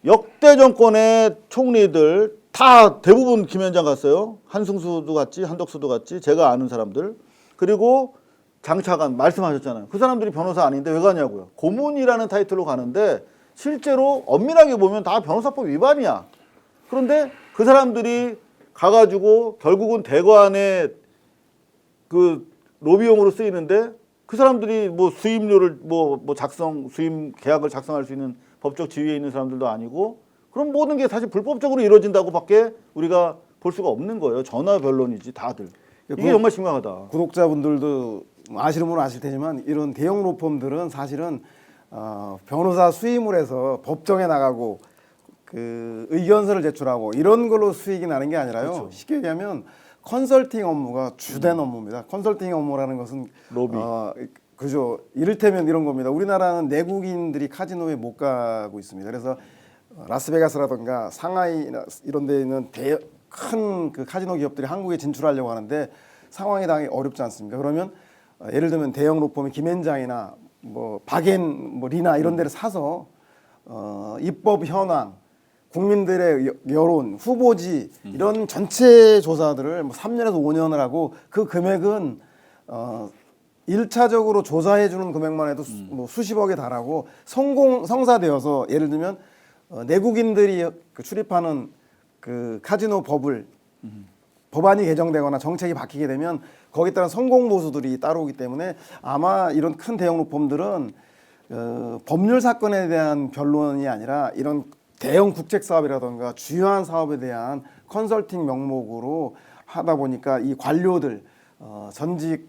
B: 역대 정권의 총리들 다 대부분 김현장 갔어요. 한승수도 갔지, 한덕수도 갔지, 제가 아는 사람들. 그리고 장차관 말씀하셨잖아요. 그 사람들이 변호사 아닌데 왜 가냐고요. 고문이라는 타이틀로 가는데 실제로 엄밀하게 보면 다 변호사법 위반이야. 그런데 그 사람들이 가가지고 결국은 대관의 그 로비용으로 쓰이는데 그 사람들이 뭐 수임료를 수임 계약을 작성할 수 있는 법적 지위에 있는 사람들도 아니고 그럼 모든 게 사실 불법적으로 이루어진다고밖에 우리가 볼 수가 없는 거예요. 전화 변론이지 다들. 이게 정말 심각하다.
C: 구독자분들도 아시는 분은 아실 테지만 이런 대형 로펌들은 사실은 변호사 수임을 해서 법정에 나가고 그 의견서를 제출하고 이런 걸로 수익이 나는 게 아니라요.
B: 그렇죠.
C: 쉽게 얘기하면 컨설팅 업무가 주된 업무입니다. 컨설팅 업무라는 것은
B: 로비.
C: 그죠. 이를테면 이런 겁니다. 우리나라는 내국인들이 카지노에 못 가고 있습니다. 그래서 라스베가스라든가 상하이나 이런 데 있는 큰 그 카지노 기업들이 한국에 진출하려고 하는데 상황이 당연히 어렵지 않습니까? 그러면 예를 들면 대형 로펌의 김앤장이나 뭐 박앤 뭐 리나 이런 데를 사서 입법 현황, 국민들의 여론, 후보지 이런 전체 조사들을 뭐 3년에서 5년을 하고 그 금액은 1차적으로 조사해 주는 금액만 해도 뭐 수십억에 달하고 성사되어서 예를 들면 내국인들이 그 출입하는 그 카지노 법안이 개정되거나 정책이 바뀌게 되면 거기에 따른 성공 보수들이 따라오기 때문에 아마 이런 큰 대형 로펌들은 법률 사건에 대한 변론이 아니라 이런 대형 국책 사업이라든가 주요한 사업에 대한 컨설팅 명목으로 하다 보니까 이 관료들 전직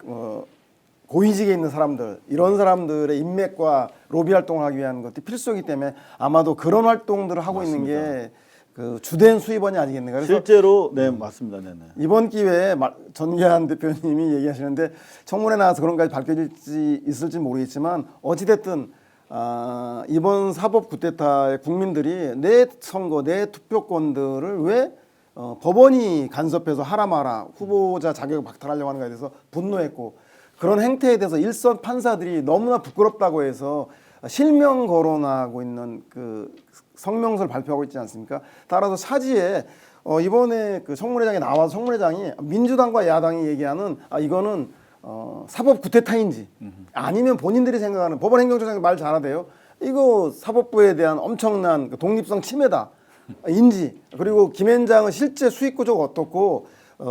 C: 고위직에 있는 사람들 이런 사람들의 인맥과 로비 활동을 하기 위한 것들이 필수이기 때문에 아마도 그런 활동들을 하고
B: 맞습니다.
C: 있는 게 그 주된 수입원이 아니겠는가. 그래서
B: 실제로 네 맞습니다. 네네.
C: 이번 기회에 전기한 대표님이 얘기하시는데 청문회 나와서 그런 것까지 밝혀질지 있을지 모르겠지만 어찌됐든 이번 사법 쿠데타의 국민들이 내 선거, 내 투표권들을 왜 법원이 간섭해서 하라 마라 후보자 자격을 박탈하려고 하는 것에 대해서 분노했고 그런 행태에 대해서 일선 판사들이 너무나 부끄럽다고 해서 실명 거론하고 있는 그 성명서를 발표하고 있지 않습니까? 따라서 사지에 이번에 그 청문회장에 나와서 청문회장이 민주당과 야당이 얘기하는 이거는 사법 쿠데타인지 아니면 본인들이 생각하는 법원 행정처장이 말 잘하대요. 이거 사법부에 대한 엄청난 그 독립성 침해다. 인지 그리고 김앤장은 실제 수익 구조가 어떻고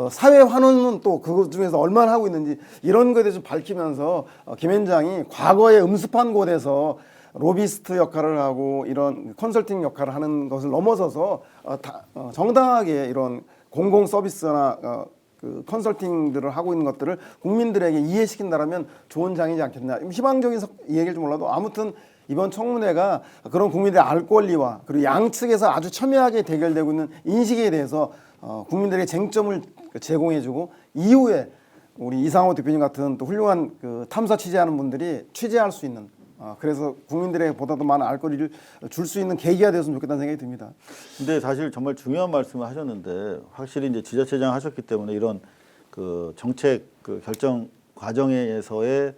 C: 사회 환원은 또 그것 중에서 얼마나 하고 있는지 이런 것에 대해서 밝히면서 김앤장이 과거에 음습한 곳에서 로비스트 역할을 하고 이런 컨설팅 역할을 하는 것을 넘어서서 정당하게 이런 공공 서비스나 그 컨설팅들을 하고 있는 것들을 국민들에게 이해시킨다라면 좋은 장이지 않겠나. 희망적인 얘기일지 몰라도 아무튼 이번 청문회가 그런 국민들의 알 권리와 그리고 양측에서 아주 첨예하게 대결되고 있는 인식에 대해서 국민들에게 쟁점을 제공해주고 이후에 우리 이상호 대표님 같은 또 훌륭한 그 탐사 취재하는 분들이 취재할 수 있는 그래서 국민들에게 보다 더 많은 알 권리를 줄 수 있는 계기가 되었으면 좋겠다는 생각이 듭니다.
B: 근데 사실 정말 중요한 말씀을 하셨는데 확실히 이제 지자체장 하셨기 때문에 이런 그 정책 그 결정 과정에서의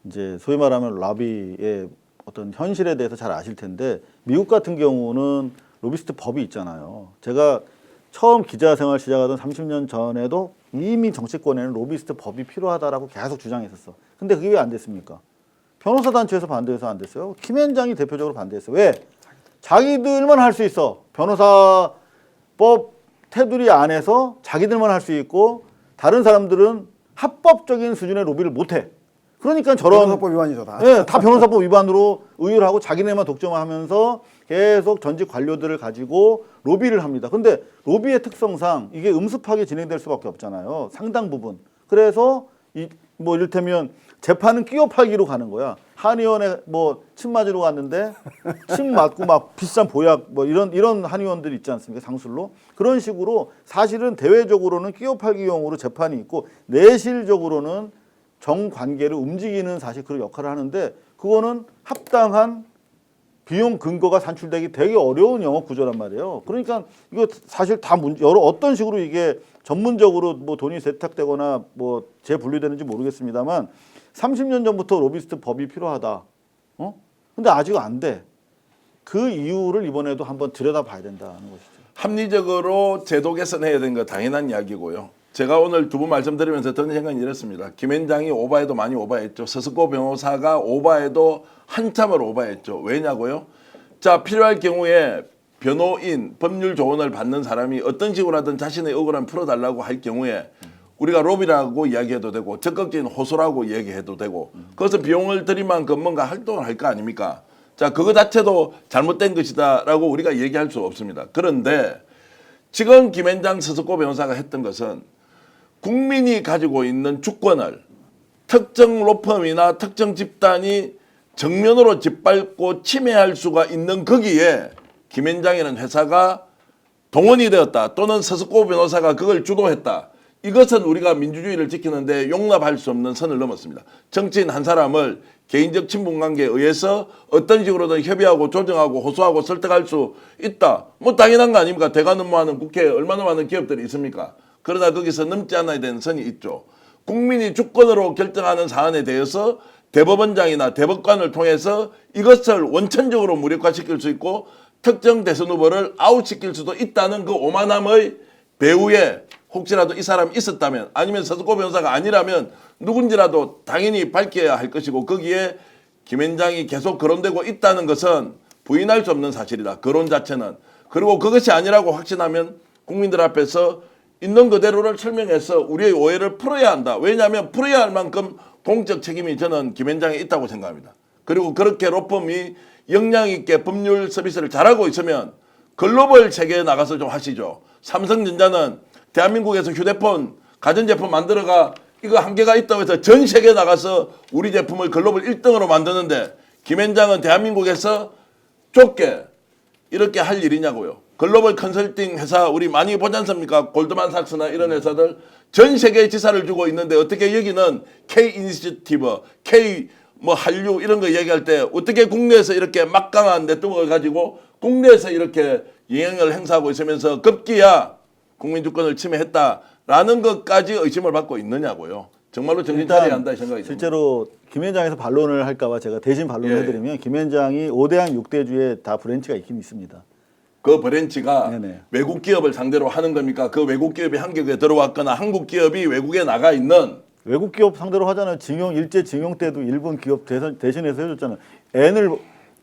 B: 이제 소위 말하면 로비의 어떤 현실에 대해서 잘 아실 텐데 미국 같은 경우는 로비스트 법이 있잖아요. 제가 처음 기자 생활 시작하던 30년 전에도 이미 정치권에는 로비스트 법이 필요하다라고 계속 주장했었어. 근데 그게 왜 안 됐습니까? 변호사 단체에서 반대해서 안 됐어요. 김앤장이 대표적으로 반대했어요. 왜? 자기들만 할 수 있어. 변호사법 테두리 안에서 자기들만 할 수 있고 다른 사람들은 합법적인 수준의 로비를 못해. 그러니까 저런
C: 변호사법 위반이죠 다.
B: 네, 다 변호사법 위반으로 의율하고 자기네만 독점하면서 계속 전직 관료들을 가지고 로비를 합니다. 근데 로비의 특성상 이게 음습하게 진행될 수밖에 없잖아요. 상당 부분. 그래서 뭐 이를테면 재판은 끼워 팔기로 가는 거야. 한의원에 뭐 침 맞으러 갔는데 침 맞고 막 비싼 보약 뭐 이런 한의원들 있지 않습니까? 상술로. 그런 식으로 사실은 대외적으로는 끼워 팔기용으로 재판이 있고 내실적으로는 정관계를 움직이는 사실 그런 역할을 하는데 그거는 합당한 비용 근거가 산출되기 되게 어려운 영업 구조란 말이에요. 그러니까 이거 사실 다 여러 어떤 식으로 이게 전문적으로 뭐 돈이 세탁되거나 뭐 재분류되는지 모르겠습니다만 30년 전부터 로비스트 법이 필요하다. 근데 아직 안 돼. 그 이유를 이번에도 한번 들여다봐야 된다는 것이죠.
A: 합리적으로 제도 개선해야 되는 거 당연한 이야기고요. 제가 오늘 두 분 말씀드리면서 드는 생각은 이렇습니다. 김현장이 오바해도 많이 오바했죠. 서석고 변호사가 오바해도 한참을 오바했죠. 왜냐고요? 자, 필요할 경우에 변호인, 법률 조언을 받는 사람이 어떤 식으로 하든 자신의 억울함 풀어달라고 할 경우에 우리가 로비라고 이야기해도 되고 적극적인 호소라고 이야기해도 되고 그것은 비용을 들인 만큼 뭔가 활동을 할 거 아닙니까? 자, 그거 자체도 잘못된 것이다라고 우리가 얘기할 수 없습니다. 그런데 지금 김현장 서석고 변호사가 했던 것은 국민이 가지고 있는 주권을 특정 로펌이나 특정 집단이 정면으로 짓밟고 침해할 수가 있는 거기에 김현장이라는 회사가 동원이 되었다 또는 서석고 변호사가 그걸 주도했다. 이것은 우리가 민주주의를 지키는데 용납할 수 없는 선을 넘었습니다. 정치인 한 사람을 개인적 친분관계에 의해서 어떤 식으로든 협의하고 조정하고 호소하고 설득할 수 있다. 뭐 당연한 거 아닙니까? 대관업무하는 국회에 얼마나 많은 기업들이 있습니까? 그러나 거기서 넘지 않아야 되는 선이 있죠. 국민이 주권으로 결정하는 사안에 대해서 대법원장이나 대법관을 통해서 이것을 원천적으로 무력화시킬 수 있고 특정 대선 후보를 아웃시킬 수도 있다는 그 오만함의 배후에 혹시라도 이 사람이 있었다면 아니면 서석고 변호사가 아니라면 누군지라도 당연히 밝혀야 할 것이고 거기에 김현장이 계속 거론되고 있다는 것은 부인할 수 없는 사실이다. 거론 자체는. 그리고 그것이 아니라고 확신하면 국민들 앞에서 있는 그대로를 설명해서 우리의 오해를 풀어야 한다. 왜냐하면 풀어야 할 만큼 공적 책임이 저는 김현장에 있다고 생각합니다. 그리고 그렇게 로펌이 역량 있게 법률 서비스를 잘하고 있으면 글로벌 세계에 나가서 좀 하시죠. 삼성전자는 대한민국에서 휴대폰, 가전제품 만들어가 이거 한계가 있다고 해서 전 세계에 나가서 우리 제품을 글로벌 1등으로 만드는데 김현장은 대한민국에서 좁게 이렇게 할 일이냐고요. 글로벌 컨설팅 회사 우리 많이 보지 않습니까? 골드만삭스나 이런 회사들 전 세계에 지사를 주고 있는데 어떻게 여기는 K 이니시티브, K 뭐 한류 이런 거 얘기할 때 어떻게 국내에서 이렇게 막강한 네트워크를 가지고 국내에서 이렇게 영향을 행사하고 있으면서 급기야 국민 주권을 침해했다라는 것까지 의심을 받고 있느냐고요. 정말로 정신 차려야 한다 생각이 듭니다.
B: 실제로 김현장에서 반론을 할까봐 제가 대신 반론을
A: 예.
B: 해드리면 김현장이 5대양 6대주에 다 브랜치가 있긴 있습니다.
A: 그 브랜치가
B: 네네.
A: 외국 기업을 상대로 하는 겁니까? 그 외국 기업이 한국에 들어왔거나 한국 기업이 외국에 나가 있는
B: 외국 기업 상대로 하잖아요. 일제 징용 때도 일본 기업 대신해서 해줬잖아요.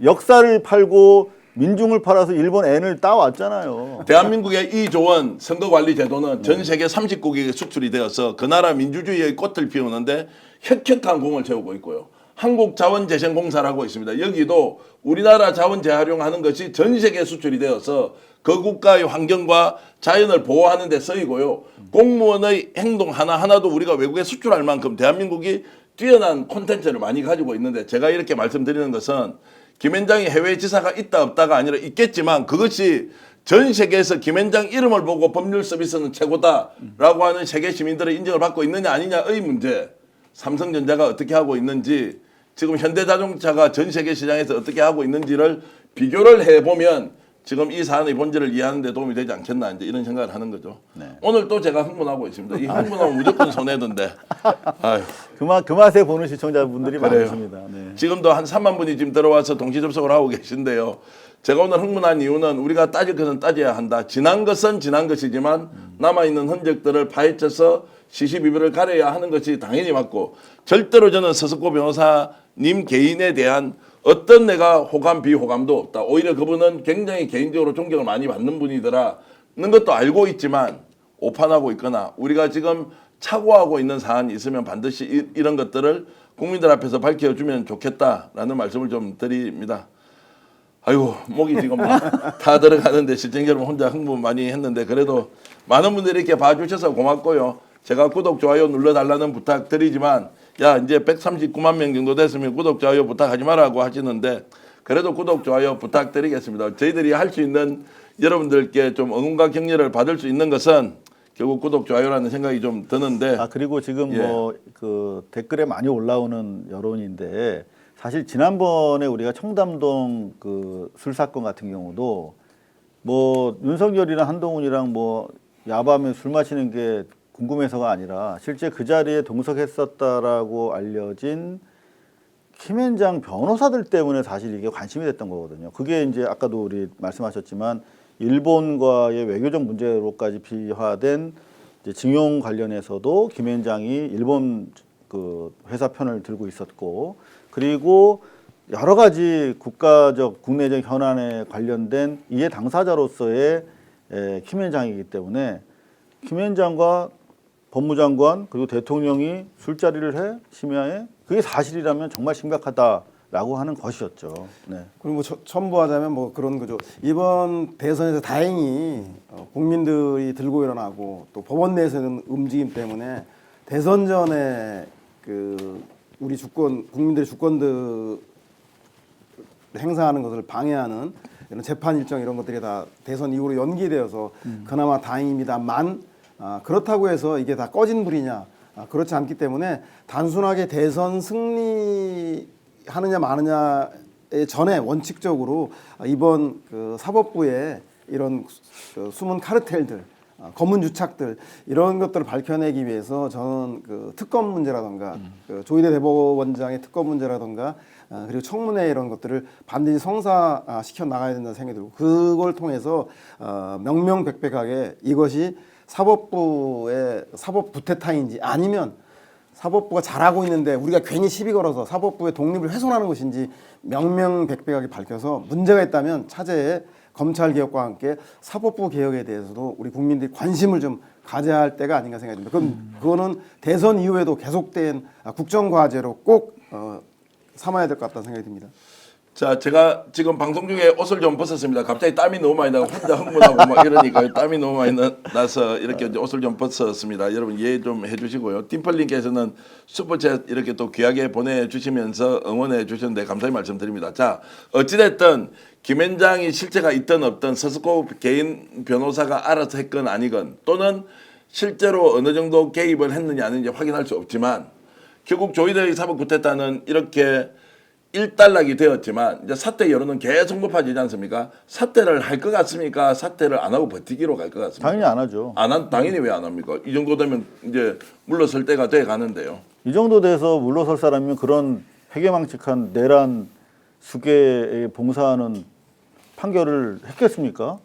B: 역사를 팔고 민중을 팔아서 일본 N을 따왔잖아요.
A: 대한민국의 이 조원 선거관리제도는 전 세계 30국에 수출이 되어서 그 나라 민주주의의 꽃을 피우는데 혁혁한 공을 세우고 있고요. 한국자원재생공사라고 있습니다. 여기도 우리나라 자원 재활용하는 것이 전 세계 수출이 되어서 그 국가의 환경과 자연을 보호하는 데 쓰이고요. 공무원의 행동 하나하나도 우리가 외국에 수출할 만큼 대한민국이 뛰어난 콘텐츠를 많이 가지고 있는데 제가 이렇게 말씀드리는 것은 김현장이 해외 지사가 있다 없다가 아니라 있겠지만 그것이 전 세계에서 김현장 이름을 보고 법률 서비스는 최고다라고 하는 세계 시민들의 인정을 받고 있느냐 아니냐의 문제. 삼성전자가 어떻게 하고 있는지 지금 현대자동차가 전 세계 시장에서 어떻게 하고 있는지를 비교를 해보면 지금 이 사안의 본질을 이해하는 데 도움이 되지 않겠나 이제 이런 생각을 하는 거죠. 네. 오늘 또 제가 흥분하고 있습니다. 이 흥분하면 무조건 손해던데. 아유.
B: 그 맛에 보는 시청자분들이 많으십니다. 네.
A: 지금도 한 3만 분이 지금 들어와서 동시 접속을 하고 계신데요. 제가 오늘 흥분한 이유는 우리가 따질 것은 따져야 한다. 지난 것은 지난 것이지만 남아있는 흔적들을 파헤쳐서 시시비비를 가려야 하는 것이 당연히 맞고 절대로 저는 서석고 변호사님 개인에 대한 어떤 내가 호감 비호감도 없다. 오히려 그분은 굉장히 개인적으로 존경을 많이 받는 분이더라는 것도 알고 있지만 오판하고 있거나 우리가 지금 착오하고 있는 사안이 있으면 반드시 이런 것들을 국민들 앞에서 밝혀주면 좋겠다라는 말씀을 좀 드립니다. 아이고 목이 지금 막 다 들어가는데 실장 여러분 혼자 흥분 많이 했는데 그래도 많은 분들이 이렇게 봐주셔서 고맙고요. 제가 구독 좋아요 눌러달라는 부탁 드리지만 야 이제 139만 명 정도 됐으면 구독 좋아요 부탁하지 말라고 하시는데 그래도 구독 좋아요 부탁드리겠습니다. 저희들이 할 수 있는 여러분들께 좀 응원과 격려를 받을 수 있는 것은 결국 구독 좋아요라는 생각이 좀 드는데
B: 그리고 지금
A: 예.
B: 뭐 그 댓글에 많이 올라오는 여론인데 사실 지난번에 우리가 청담동 그 술 사건 같은 경우도 뭐 윤석열이랑 한동훈이랑 뭐 야밤에 술 마시는 게 궁금해서가 아니라 실제 그 자리에 동석했었다라고 알려진 김앤장 변호사들 때문에 사실 이게 관심이 됐던 거거든요. 그게 이제 아까도 우리 말씀하셨지만 일본과의 외교적 문제로까지 비화된 이제 징용 관련해서도 김앤장이 일본 그 회사 편을 들고 있었고 그리고 여러 가지 국가적 국내적 현안에 관련된 이해 당사자로서의 김앤장이기 때문에 김앤장과 법무장관 그리고 대통령이 술자리를 해 심야에 그게 사실이라면 정말 심각하다라고 하는 것이었죠. 네.
C: 그리고 첨부하자면 뭐 그런 거죠. 이번 대선에서 다행히 국민들이 들고 일어나고 또 법원 내에서는 움직임 때문에 대선 전에 그 우리 주권 국민들의 주권들 행사하는 것을 방해하는 이런 재판 일정 이런 것들이 다 대선 이후로 연기되어서 그나마 다행입니다만 그렇다고 해서 이게 다 꺼진 불이냐 그렇지 않기 때문에 단순하게 대선 승리하느냐 마느냐의 전에 원칙적으로 이번 그 사법부의 이런 그 숨은 카르텔들 검은 유착들 이런 것들을 밝혀내기 위해서 저는 그 특검 문제라든가 그 조희대 대법원장의 특검 문제라든가 그리고 청문회 이런 것들을 반드시 성사시켜 나가야 된다는 생각이 들고 그걸 통해서 명명백백하게 이것이 사법부의 사법 구태타인지 아니면 사법부가 잘하고 있는데 우리가 괜히 시비 걸어서 사법부의 독립을 훼손하는 것인지 명명백백하게 밝혀서 문제가 있다면 차제에 검찰 개혁과 함께 사법부 개혁에 대해서도 우리 국민들이 관심을 좀 가져야 할 때가 아닌가 생각이 듭니다. 그거는 대선 이후에도 계속된 국정과제로 꼭 삼아야 될 것 같다는 생각이 듭니다.
A: 자, 제가 지금 방송 중에 옷을 좀 벗었습니다. 갑자기 땀이 너무 많이 나고 혼자 흥분하고 막 이러니까 땀이 너무 많이 나서 이렇게 옷을 좀 벗었습니다. 여러분 이해 좀 해주시고요. 팀펄님께서는 슈퍼챗 이렇게 또 귀하게 보내주시면서 응원해 주셨는데 감사히 말씀드립니다. 자, 어찌됐든 김앤장이 실체가 있든 없든 서스코 개인 변호사가 알아서 했건 아니건 또는 실제로 어느 정도 개입을 했느냐 아닌지 확인할 수 없지만 결국 조희대 사법구태타는 이렇게 일단락이 되었지만 이제 사태 여론은 계속 높아지지 않습니까? 사태를 할 것 같습니까? 사태를 안 하고 버티기로 갈 것 같습니까?
B: 당연히 안 하죠.
A: 당연히 왜 안 합니까? 이 정도 되면 이제 물러설 때가 돼 가는데요.
B: 이 정도 돼서 물러설 사람이면 그런 회개망측한 내란 수계에 봉사하는 판결을 했겠습니까?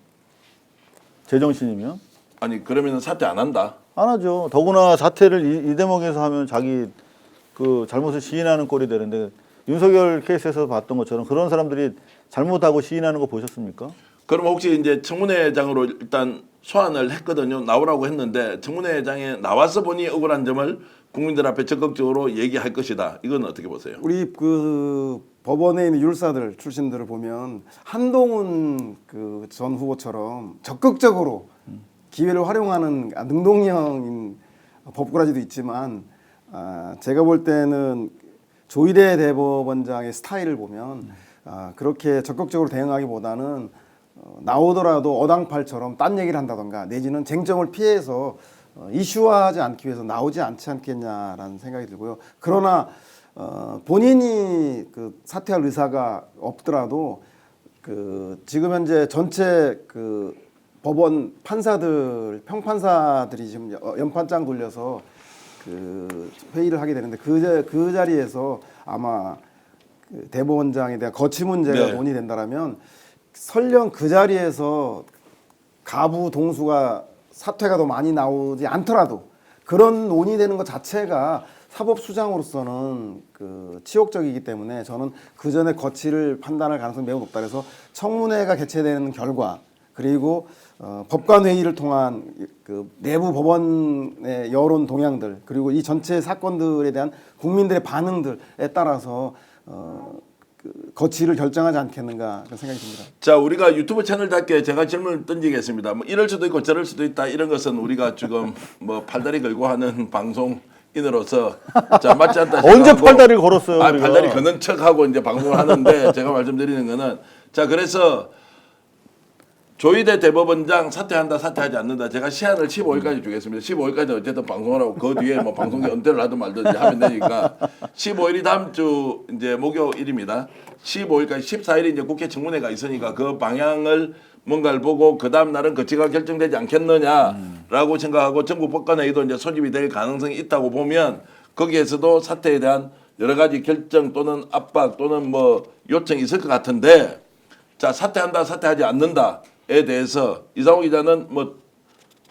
B: 제정신이면?
A: 아니 그러면은 사태 안 한다.
B: 안 하죠. 더구나 사태를 이 대목에서 하면 자기 그 잘못을 시인하는 꼴이 되는데 윤석열 케이스에서 봤던 것처럼 그런 사람들이 잘못하고 시인하는 거 보셨습니까?
A: 그럼 혹시 이제 청문회장으로 일단 소환을 했거든요. 나오라고 했는데 청문회장에 나와서 보니 억울한 점을 국민들 앞에 적극적으로 얘기할 것이다. 이건 어떻게 보세요?
C: 우리 그 법원에 있는 율사들 출신들을 보면 한동훈 그 전 후보처럼 적극적으로 기회를 활용하는 능동형인 법꾸라지도 있지만 제가 볼 때는 조희대 대법원장의 스타일을 보면 그렇게 적극적으로 대응하기보다는 나오더라도 어당팔처럼 딴 얘기를 한다던가 내지는 쟁점을 피해서 이슈화하지 않기 위해서 나오지 않지 않겠냐라는 생각이 들고요. 그러나 본인이 그 사퇴할 의사가 없더라도 그 지금 현재 전체 그 법원 판사들 평판사들이 지금 연판장 돌려서 그 회의를 하게 되는데 그 자리에서 아마 그 대법원장에 대한 거취 문제가
A: 네.
C: 논의된다라면 설령 그 자리에서 가부 동수가 사퇴가 더 많이 나오지 않더라도 그런 논의되는 것 자체가 사법수장으로서는 그 치욕적이기 때문에 저는 그 전에 거취를 판단할 가능성이 매우 높다. 그래서 청문회가 개최되는 결과 그리고 법관 회의를 통한 그 내부 법원의 여론 동향들 그리고 이 전체 사건들에 대한 국민들의 반응들에 따라서 그 거취를 결정하지 않겠는가 그런 생각이 듭니다.
A: 자, 우리가 유튜브 채널답게 제가 질문을 던지겠습니다. 뭐 이럴 수도 있고 저럴 수도 있다. 이런 것은 우리가 지금 뭐 팔다리 걸고 하는 방송인으로서 자, 맞지 않다.
B: 언제
A: 생각하고
B: 팔다리를 걸었어요?
A: 아,
B: 우리가?
A: 팔다리 거는 척하고 이제 방송을 하는데 제가 말씀드리는 거는 자, 그래서 조희대 대법원장 사퇴하지 않는다. 제가 시한을 15일까지 주겠습니다. 15일까지 어쨌든 방송을 하고 그 뒤에 뭐 방송에 은퇴를 하든 말든지 하면 되니까 15일이 다음 주 이제 목요일입니다. 15일까지 14일이 이제 국회 청문회가 있으니까 그 방향을 뭔가를 보고 그 다음 날은 거치가 결정되지 않겠느냐라고 생각하고 전국 법관회의도 이제 소집이 될 가능성이 있다고 보면 거기에서도 사퇴에 대한 여러 가지 결정 또는 압박 또는 뭐 요청이 있을 것 같은데 자, 사퇴한다, 사퇴하지 않는다에 대해서 이상호 기자는 뭐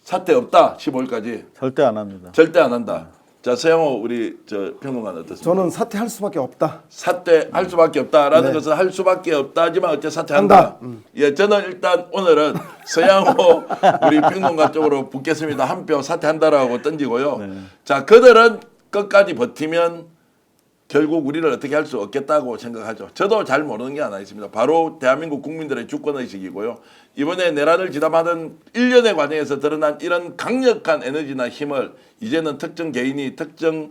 A: 사퇴 없다, 15일까지
B: 절대 안 합니다.
A: 절대 안 한다. 자, 서영호 우리 저 평론가는 어떻습니까?
C: 저는 사퇴할 수밖에 없다.
A: 사퇴할 수밖에 없다라는
C: 네.
A: 것은 할 수밖에 없다지만 어째 사퇴한다. 예, 저는 일단 오늘은 서양호 우리 평론가 쪽으로 붙겠습니다. 한 표 사퇴한다라고 던지고요. 자, 그들은 끝까지 버티면 결국 우리를 어떻게 할 수 없겠다고 생각하죠. 저도 잘 모르는 게 하나 있습니다. 바로 대한민국 국민들의 주권의식이고요. 이번에 내란을 지담하던 1년의 과정에서 드러난 이런 강력한 에너지나 힘을 이제는 특정 개인이, 특정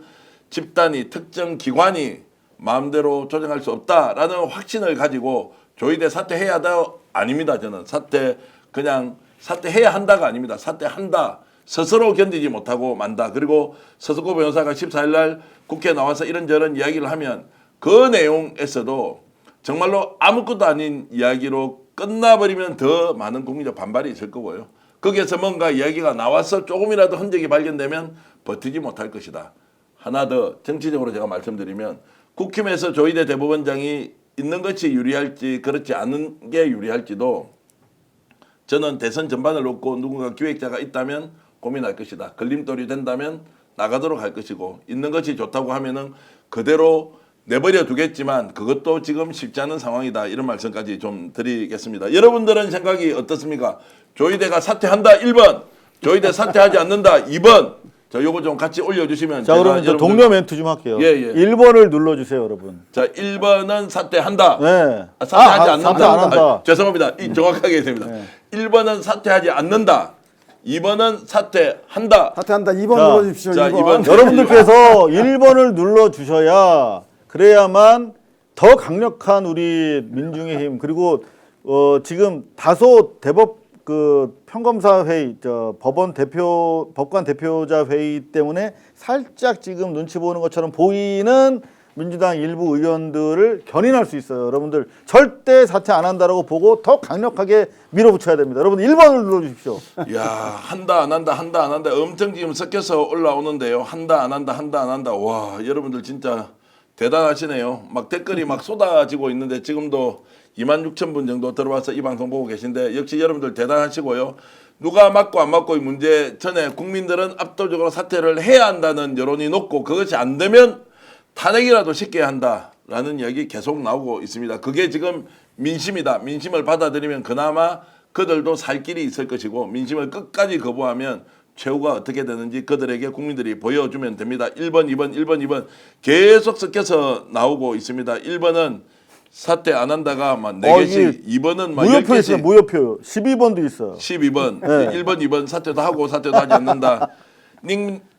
A: 집단이, 특정 기관이 마음대로 조정할 수 없다라는 확신을 가지고 조희대 사퇴해야 한다 아닙니다. 저는 그냥 사퇴해야 한다가 아닙니다. 사퇴한다. 스스로 견디지 못하고 만다. 그리고 서석구 변호사가 14일 날 국회에 나와서 이런저런 이야기를 하면 그 내용에서도 정말로 아무것도 아닌 이야기로 끝나버리면 더 많은 국민적 반발이 있을 거고요. 거기에서 뭔가 이야기가 나와서 조금이라도 흔적이 발견되면 버티지 못할 것이다. 하나 더 정치적으로 제가 말씀드리면 국힘에서 조희대 대법원장이 있는 것이 유리할지 그렇지 않은 게 유리할지도 저는 대선 전반을 놓고 누군가 기획자가 있다면 고민할 것이다. 걸림돌이 된다면 나가도록 할 것이고 있는 것이 좋다고 하면은 그대로 내버려 두겠지만 그것도 지금 쉽지 않은 상황이다. 이런 말씀까지 좀 드리겠습니다. 여러분들은 생각이 어떻습니까? 조희대가 사퇴한다 1번, 조희대 사퇴하지 않는다 2번. 자, 요거 좀 같이 올려주시면
B: 자, 그러면 저 동료 멘트 좀 할게요.
A: 예, 예.
B: 1번을 눌러주세요, 여러분.
A: 자, 1번은 사퇴한다.
B: 네.
A: 사퇴하지 않는다.
B: 사퇴 안 한다.
A: 죄송합니다. 정확하게 됩니다. 1번은 사퇴하지 않는다. 2번은 사퇴한다.
C: 사퇴한다. 2번
A: 자,
C: 눌러주십시오.
A: 자,
C: 2번.
B: 여러분들께서 1번을 눌러주셔야 그래야만 더 강력한 우리 민중의 힘 그리고 지금 다소 대법 그 평검사 회의 법관 대표자 회의 때문에 살짝 지금 눈치 보는 것처럼 보이는 민주당 일부 의원들을 견인할 수 있어요. 여러분들 절대 사퇴 안 한다라고 보고 더 강력하게 밀어붙여야 됩니다. 여러분 1번을 눌러주십시오.
A: 야, 한다 안 한다 한다 안 한다 엄청 지금 섞여서 올라오는데요. 한다 안 한다 한다 안 한다. 와, 여러분들 진짜 대단하시네요. 막 댓글이 막 쏟아지고 있는데 지금도 26,000분 정도 들어와서 이 방송 보고 계신데 역시 여러분들 대단하시고요. 누가 맞고 안 맞고의 문제 전에 국민들은 압도적으로 사퇴를 해야 한다는 여론이 높고 그것이 안 되면 탄핵이라도 시켜야 한다라는 이야기 계속 나오고 있습니다. 그게 지금 민심이다. 민심을 받아들이면 그나마 그들도 살 길이 있을 것이고 민심을 끝까지 거부하면 최후가 어떻게 되는지 그들에게 국민들이 보여주면 됩니다. 1번, 2번, 1번, 2번 계속 섞여서 나오고 있습니다. 1번은 사퇴 안 한다가 막 4개씩, 2번은 막
B: 무효표
A: 10개씩.
B: 있어요. 무효표. 12번도 있어요.
A: 12번,
B: 네.
A: 1번, 2번 사퇴도 하고 사퇴도 하지 않는다.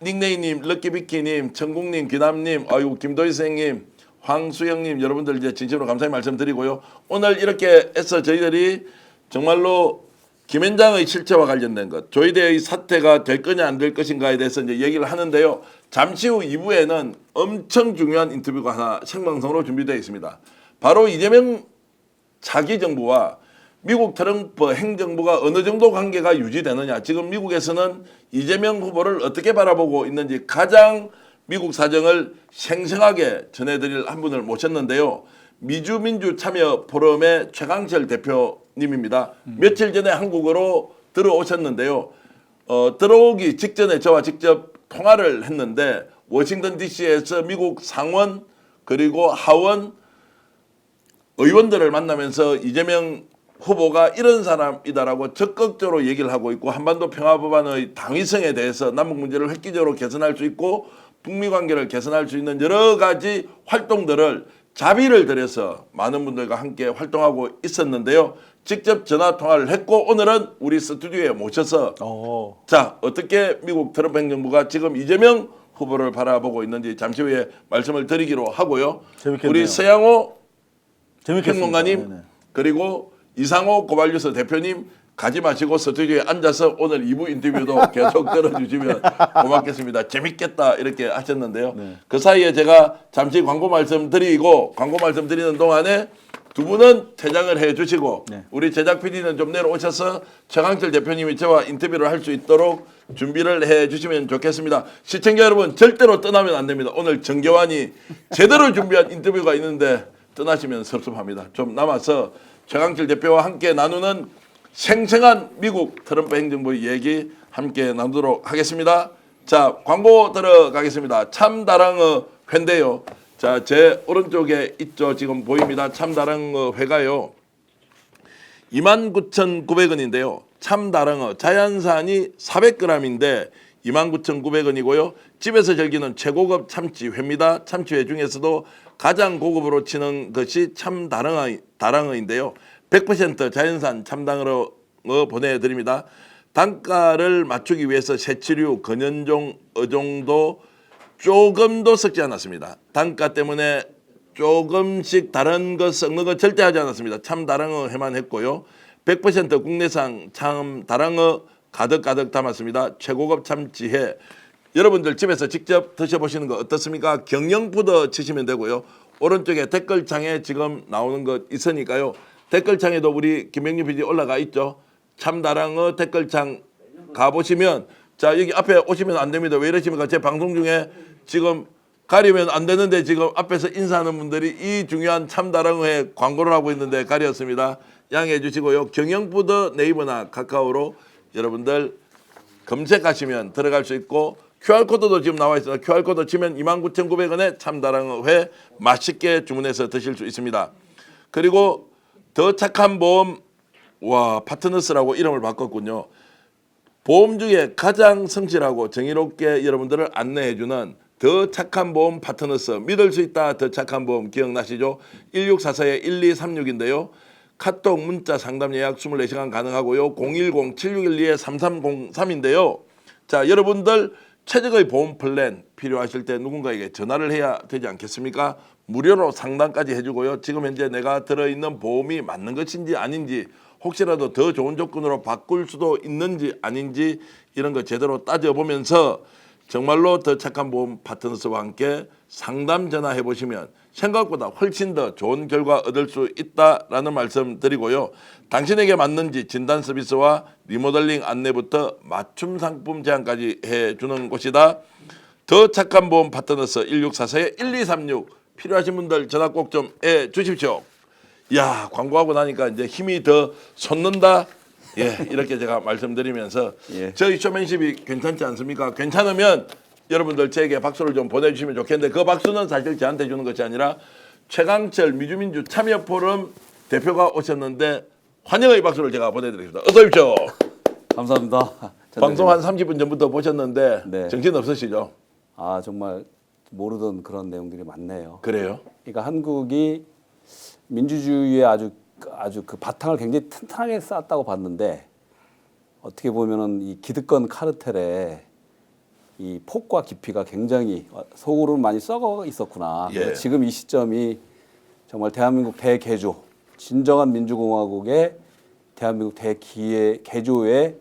A: 닉네이님, 럭키비키님, 천국님, 귀남님, 아유 김도희 선생님, 황수영님 여러분들 이제 진심으로 감사의 말씀드리고요. 오늘 이렇게 해서 저희들이 정말로 김현장의 실체와 관련된 것, 조희대의 사퇴가 될 거냐 안 될 것인가에 대해서 이제 얘기를 하는데요. 잠시 후 2부에는 엄청 중요한 인터뷰가 하나 생방송으로 준비되어 있습니다. 바로 이재명 차기 정부와 미국 트럼프 행정부가 어느 정도 관계가 유지되느냐. 지금 미국에서는 이재명 후보를 어떻게 바라보고 있는지 가장 미국 사정을 생생하게 전해드릴 한 분을 모셨는데요. 미주민주 참여 포럼의 최강철 대표님입니다. 며칠 전에 한국으로 들어오셨는데요. 들어오기 직전에 저와 직접 통화를 했는데 워싱턴 DC에서 미국 상원 그리고 하원 의원들을 만나면서 이재명 후보가 이런 사람이다라고 적극적으로 얘기를 하고 있고 한반도 평화법안의 당위성에 대해서 남북 문제를 획기적으로 개선할 수 있고 북미 관계를 개선할 수 있는 여러 가지 활동들을 자비를 들여서 많은 분들과 함께 활동하고 있었는데요. 직접 전화 통화를 했고 오늘은 우리 스튜디오에 모셔서 자 어떻게 미국 트럼프 행정부가 지금 이재명 후보를 바라보고 있는지 잠시 후에 말씀을 드리기로 하고요.
B: 재밌겠네요.
A: 우리 서양호
B: 재밌겠습니다.
A: 평론가님
B: 네네.
A: 그리고 이상호 고발뉴스 대표님 가지 마시고 스튜디오에 앉아서 오늘 2부 인터뷰도 계속 들어주시면 고맙겠습니다. 재밌겠다 이렇게 하셨는데요. 그 사이에 제가 잠시 광고 말씀드리고 광고 말씀드리는 동안에 두 분은 퇴장을 해주시고 우리 제작 PD는 좀 내려오셔서 최강철 대표님이 저와 인터뷰를 할 수 있도록 준비를 해주시면 좋겠습니다. 시청자 여러분 절대로 떠나면 안 됩니다. 오늘 정교환이 제대로 준비한 인터뷰가 있는데 떠나시면 섭섭합니다. 좀 남아서 최강철 대표와 함께 나누는 생생한 미국 트럼프 행정부의 얘기 함께 나누도록 하겠습니다. 자, 광고 들어가겠습니다. 참다랑어 회인데요. 자, 제 오른쪽에 있죠. 지금 보입니다. 참다랑어 회가요. 29,900원인데요. 참다랑어 자연산이 400g인데 29,900원이고요. 집에서 즐기는 최고급 참치회입니다. 참치회 중에서도 가장 고급으로 치는 것이 참다랑어인데요. 100% 자연산 참다랑어 보내드립니다. 단가를 맞추기 위해서 새치류, 근연종, 어종도 조금도 섞지 않았습니다. 단가 때문에 조금씩 다른 거 섞는 거 절대 하지 않았습니다. 참다랑어 회만 했고요. 100% 국내산 참다랑어 가득가득 담았습니다. 최고급 참치회. 여러분들 집에서 직접 드셔보시는 거 어떻습니까? 경영푸드 치시면 되고요. 오른쪽에 댓글창에 지금 나오는 것 있으니까요. 댓글창에도 우리 김명준 PD 올라가 있죠. 참다랑어 댓글창 가보시면 자 여기 앞에 오시면 안 됩니다. 왜 이러십니까? 제 방송 중에 지금 가리면 안 되는데 지금 앞에서 인사하는 분들이 이 중요한 참다랑어에 광고를 하고 있는데 가렸습니다. 양해해 주시고요. 경영푸드 네이버나 카카오로 여러분들 검색하시면 들어갈 수 있고 QR코드도 지금 나와 있습니다. QR코드 치면 29,900원에 참다랑어회 맛있게 주문해서 드실 수 있습니다. 그리고 더 착한 보험 파트너스라고 이름을 바꿨군요. 보험 중에 가장 성실하고 정의롭게 여러분들을 안내해주는 더 착한 보험 파트너스 믿을 수 있다 더 착한 보험 기억나시죠? 1644-1236인데요. 카톡 문자 상담 예약 24시간 가능하고요. 010-7612-3303인데요. 자 여러분들 최적의 보험 플랜 필요하실 때 누군가에게 전화를 해야 되지 않겠습니까? 무료로 상담까지 해주고요. 지금 현재 내가 들어있는 보험이 맞는 것인지 아닌지 혹시라도 더 좋은 조건으로 바꿀 수도 있는지 아닌지 이런 거 제대로 따져보면서 정말로 더 착한 보험 파트너스와 함께 상담 전화해 보시면 생각보다 훨씬 더 좋은 결과 얻을 수 있다라는 말씀 드리고요. 당신에게 맞는지 진단 서비스와 리모델링 안내부터 맞춤 상품 제안까지 해주는 곳이다. 더 착한 보험 파트너스 1644-1236 필요하신 분들 전화 꼭 좀 해 주십시오. 야 광고하고 나니까 이제 힘이 더 솟는다. 예 이렇게 제가 말씀드리면서 저희 쇼맨십이 괜찮지 않습니까? 괜찮으면 여러분들 제게 박수를 좀 보내주시면 좋겠는데 그 박수는 사실 저한테 주는 것이 아니라 최강철 미주민주 참여 포럼 대표가 오셨는데 환영의 박수를 제가 보내드리겠습니다. 어서 오십시오.
D: 감사합니다.
A: 방송 한 30분 전부터 보셨는데
D: 네.
A: 정신 없으시죠?
D: 아 정말 모르던 그런 내용들이 많네요.
A: 그래요?
D: 그러니까 한국이 민주주의의 아주 그 바탕을 굉장히 튼튼하게 쌓았다고 봤는데 어떻게 보면은 이 기득권 카르텔의 이 폭과 깊이가 굉장히 속으로 많이 썩어 있었구나.
A: 예.
D: 지금 이 시점이 정말 대한민국 대개조, 진정한 민주공화국의 대한민국 대개조를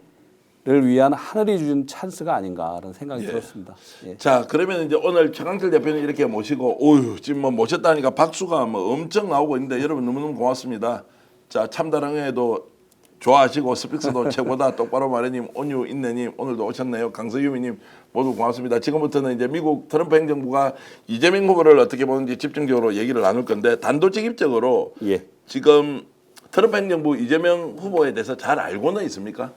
D: 위한 하늘이 준 찬스가 아닌가라는 생각이 들었습니다. 예.
A: 자 그러면 이제 오늘 최강철 대표님 이렇게 모시고 오유 지금 뭐 모셨다니까 박수가 뭐 엄청 나오고 있는데 여러분 너무너무 고맙습니다. 자 참다랑에도 좋아하시고 스픽스도 최고다 똑바로 말해님 온유 인내님 오늘도 오셨네요. 강서유미님 모두 고맙습니다. 지금부터는 이제 미국 트럼프 행정부가 이재명 후보를 어떻게 보는지 집중적으로 얘기를 나눌 건데 단도직입적으로
D: 예.
A: 지금 트럼프 행정부 이재명 후보에 대해서 잘 알고는 있습니까?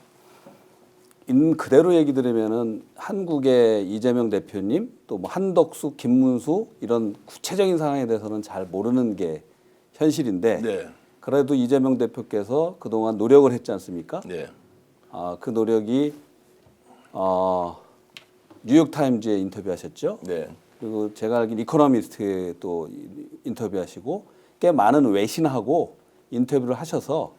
D: 있는 그대로 얘기 들으면은 한국의 이재명 대표님 또 뭐 한덕수, 김문수 이런 구체적인 상황에 대해서는 잘 모르는 게 현실인데
A: 네.
D: 그래도 이재명 대표께서 그동안 노력을 했지 않습니까?
A: 네.
D: 그 노력이 뉴욕타임즈에 인터뷰하셨죠.
A: 네.
D: 그리고 제가 알기로 이코노미스트에 또 인터뷰하시고 꽤 많은 외신하고 인터뷰를 하셔서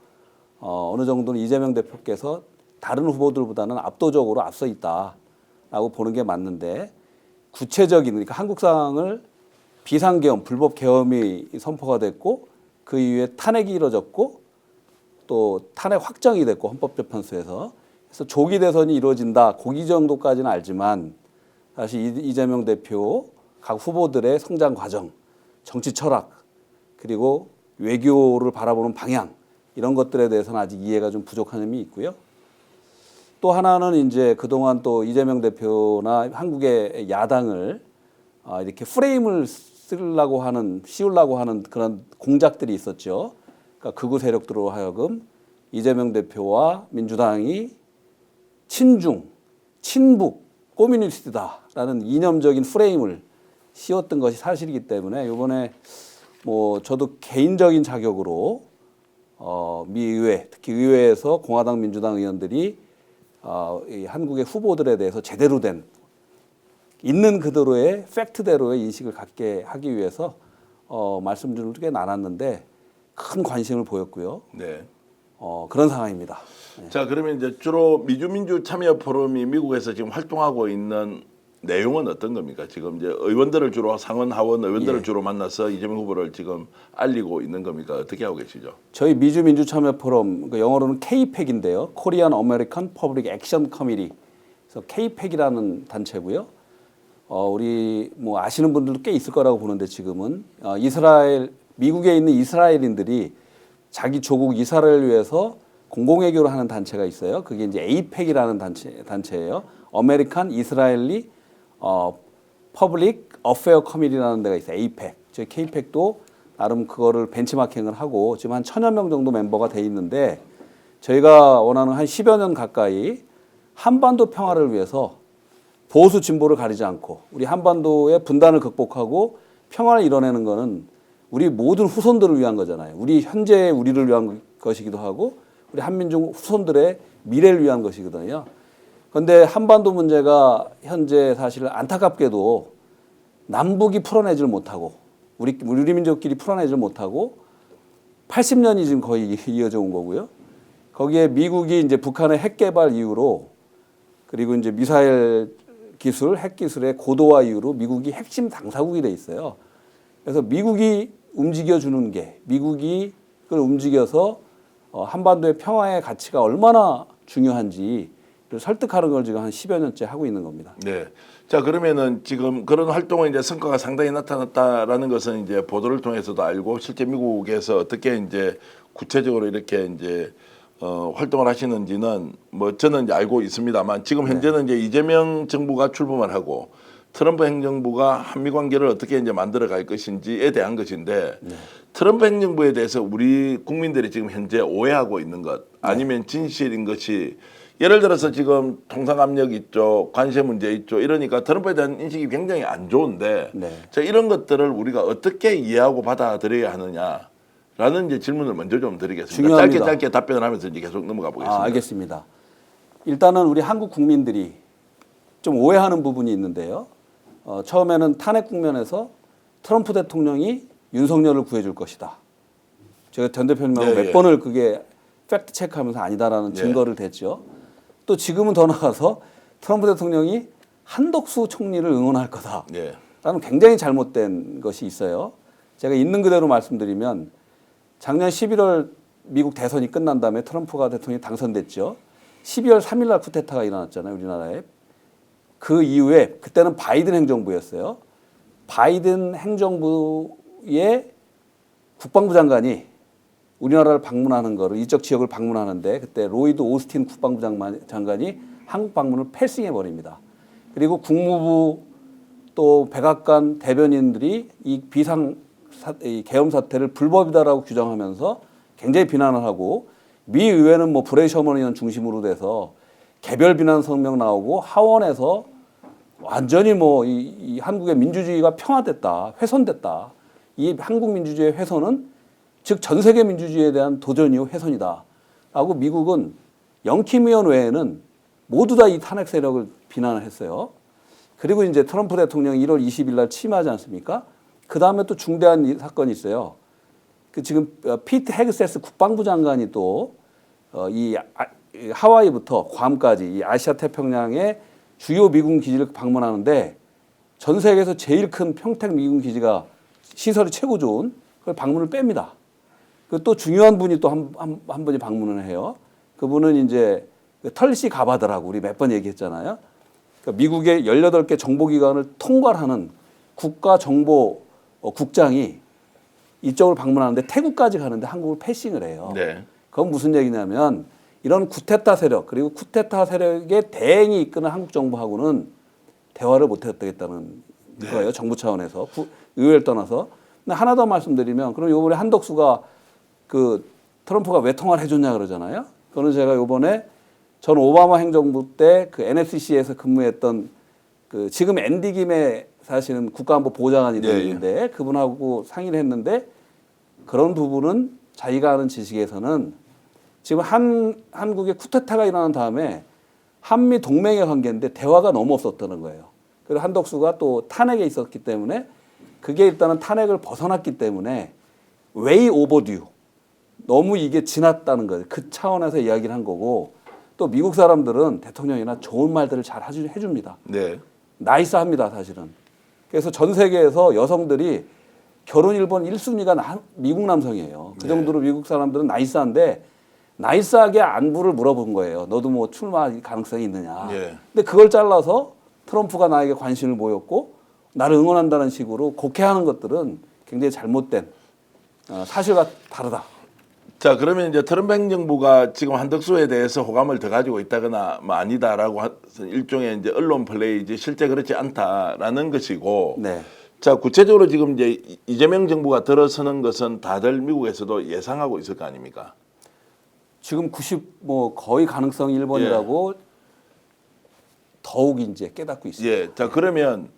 D: 어느 정도는 이재명 대표께서 다른 후보들보다는 압도적으로 앞서 있다라고 보는 게 맞는데 구체적인 그러니까 한국 상황을 비상계엄, 불법 계엄이 선포가 됐고 그 이후에 탄핵이 이루어졌고 또 탄핵 확정이 됐고 헌법재판소에서 그래서 조기 대선이 이루어진다. 고기 정도까지는 알지만 사실 이재명 대표 각 후보들의 성장 과정, 정치 철학 그리고 외교를 바라보는 방향 이런 것들에 대해서는 아직 이해가 좀 부족한 점이 있고요. 또 하나는 이제 그동안 또 이재명 대표나 한국의 야당을 이렇게 프레임을 씌우려고 하는 그런 공작들이 있었죠. 그러니까 극우 세력들로 하여금 이재명 대표와 민주당이 친중, 친북, 꼬뮤니스트다라는 이념적인 프레임을 씌웠던 것이 사실이기 때문에 이번에 뭐 저도 개인적인 자격으로 미 의회, 특히 의회에서 공화당, 민주당 의원들이 이 한국의 후보들에 대해서 제대로 된 있는 그대로의 팩트대로의 인식을 갖게 하기 위해서 말씀을 꽤 나눴는데 큰 관심을 보였고요.
A: 네.
D: 그런 상황입니다. 네.
A: 자, 그러면 이제 주로 미주민주 참여 포럼이 미국에서 지금 활동하고 있는 내용은 어떤 겁니까? 지금 이제 의원들을 주로 상원 하원 의원들을
D: 예.
A: 주로 만나서 이재명 후보를 지금 알리고 있는 겁니까? 어떻게 하고 계시죠?
D: 저희 미주민주 참여 포럼 그 영어로는 KPEC인데요. Korean American Public Action Committee. 그래서 KPEC이라는 단체고요. 우리 뭐 아시는 분들도 꽤 있을 거라고 보는데 지금은 미국에 있는 이스라엘인들이 자기 조국 이스라엘을 위해서 공공외교를 하는 단체가 있어요. 그게 이제 APEC이라는 단체예요. American Israeli Public Affair Committee라는 데가 있어요. APEC. 저희 KPEC도 나름 그거를 벤치마킹을 하고 지금 한 1,000여 명 정도 멤버가 돼 있는데 저희가 원하는 한 10여 년 가까이 한반도 평화를 위해서 보수 진보를 가리지 않고 우리 한반도의 분단을 극복하고 평화를 이뤄내는 거는 우리 모든 후손들을 위한 거잖아요. 우리 현재의 우리를 위한 것이기도 하고 우리 한민족 후손들의 미래를 위한 것이거든요. 그런데 한반도 문제가 현재 사실 안타깝게도 남북이 풀어내질 못하고 우리 민족끼리 풀어내질 못하고 80년이 지금 거의 이어져 온 거고요. 거기에 미국이 이제 북한의 핵 개발 이후로 그리고 이제 미사일 기술, 핵 기술의 고도화 이후로 미국이 핵심 당사국이 돼 있어요. 그래서 미국이 움직여주는 게 미국이 그걸 움직여서 한반도의 평화의 가치가 얼마나 중요한지를 설득하는 걸 지금 한 10여 년째 하고 있는 겁니다.
A: 네. 자, 그러면은 지금 그런 활동은 이제 성과가 상당히 나타났다라는 것은 이제 보도를 통해서도 알고 실제 미국에서 어떻게 이제 구체적으로 이렇게 이제 활동을 하시는지는 뭐 저는 이제 알고 있습니다만 지금 현재는 이제 이재명 정부가 출범을 하고 트럼프 행정부가 한미 관계를 어떻게 이제 만들어 갈 것인지에 대한 것인데 트럼프 행정부에 대해서 우리 국민들이 지금 현재 오해하고 있는 것 아니면 진실인 것이 예를 들어서 지금 통상 압력 있죠, 관세 문제 있죠. 이러니까 트럼프에 대한 인식이 굉장히 안 좋은데 자, 이런 것들을 우리가 어떻게 이해하고 받아들여야 하느냐라는 이제 질문을 먼저 좀 드리겠습니다.
D: 중요합니다.
A: 짧게 답변을 하면서 이제 계속 넘어가 보겠습니다.
D: 알겠습니다. 일단은 우리 한국 국민들이 좀 오해하는 부분이 있는데요. 처음에는 탄핵 국면에서 트럼프 대통령이 윤석열을 구해줄 것이다. 제가 전 대표님하고 몇 번을 그게 팩트 체크하면서 아니다라는 증거를 댔죠. 또 지금은 더 나아가서 트럼프 대통령이 한덕수 총리를 응원할 거다. 라는 굉장히 잘못된 것이 있어요. 제가 있는 그대로 말씀드리면 작년 11월 미국 대선이 끝난 다음에 트럼프가 대통령이 당선됐죠. 12월 3일 날 쿠데타가 일어났잖아요. 우리나라에. 그 이후에 그때는 바이든 행정부였어요. 바이든 행정부의 국방부 장관이 우리나라를 방문하는 거를 이쪽 지역을 방문하는데 그때 로이드 오스틴 국방부 장관이 한국 방문을 패싱해 버립니다. 그리고 국무부 또 백악관 대변인들이 이 계엄 사태를 불법이다라고 규정하면서 굉장히 비난을 하고 미 의회는 뭐 브레이 셔먼 의원 중심으로 돼서 개별 비난 성명 나오고 하원에서 완전히 뭐 이 한국의 민주주의가 평화됐다, 훼손됐다. 이 한국 민주주의의 훼손은 즉 전 세계 민주주의에 대한 도전이요 훼손이다라고 미국은 영킴 의원 외에는 모두 다 이 탄핵 세력을 비난을 했어요. 그리고 이제 트럼프 대통령이 1월 20일 날 취임하지 않습니까? 그 다음에 또 중대한 사건이 있어요. 그 지금 피트 헤그세스 국방부 장관이 또 이 하와이부터 괌까지 이 아시아 태평양의 주요 미군 기지를 방문하는데 전 세계에서 제일 큰 평택 미군 기지가 시설이 최고 좋은 그걸 방문을 뺍니다. 그 또 중요한 분이 또 한 분이 방문을 해요. 그분은 이제 털시 가바드라고 우리 몇 번 얘기했잖아요. 그러니까 미국의 18개 정보기관을 통괄하는 국가정보국장이 이쪽을 방문하는데 태국까지 가는데 한국을 패싱을 해요.
A: 네.
D: 그건 무슨 얘기냐면 이런 쿠데타 세력 그리고 쿠데타 세력의 대행이 이끄는 한국 정부하고는 대화를 못 했다는 거예요. 정부 차원에서 의회를 떠나서. 근데 하나 더 말씀드리면 그럼 이번에 한덕수가 그 트럼프가 왜 통화를 해줬냐 그러잖아요. 그거는 제가 이번에 전 오바마 행정부 때 그 NSC에서 근무했던 그 지금 앤디 김의 사실은 국가안보보좌관이 되는데 그분하고 상의를 했는데 그런 부분은 자기가 아는 지식에서는 지금 한국의 쿠데타가 일어난 다음에 한미 동맹의 관계인데 대화가 너무 없었다는 거예요. 그리고 한덕수가 또 탄핵에 있었기 때문에 그게 일단은 탄핵을 벗어났기 때문에 way overdue 너무 이게 지났다는 거예요. 그 차원에서 이야기를 한 거고 또 미국 사람들은 대통령이나 좋은 말들을 잘 해줍니다.
A: 네.
D: 나이스합니다, 사실은. 그래서 전 세계에서 여성들이 결혼 1번 1순위가 미국 남성이에요. 그 정도로 미국 사람들은 나이스한데 나이스하게 안부를 물어본 거예요. 너도 뭐 출마할 가능성이 있느냐.
A: 예.
D: 근데 그걸 잘라서 트럼프가 나에게 관심을 보였고 나를 응원한다는 식으로 곡해하는 것들은 굉장히 잘못된 사실과 다르다.
A: 자, 그러면 이제 트럼프 행정부가 지금 한덕수에 대해서 호감을 더 가지고 있다거나 뭐 아니다라고 하는 일종의 이제 언론 플레이지 실제 그렇지 않다라는 것이고.
D: 네.
A: 자, 구체적으로 지금 이제 이재명 정부가 들어서는 것은 다들 미국에서도 예상하고 있을 거 아닙니까?
D: 지금 90 거의 가능성이 1번이라고 더욱 이제 깨닫고 있습니다.
A: 예. 자, 그러면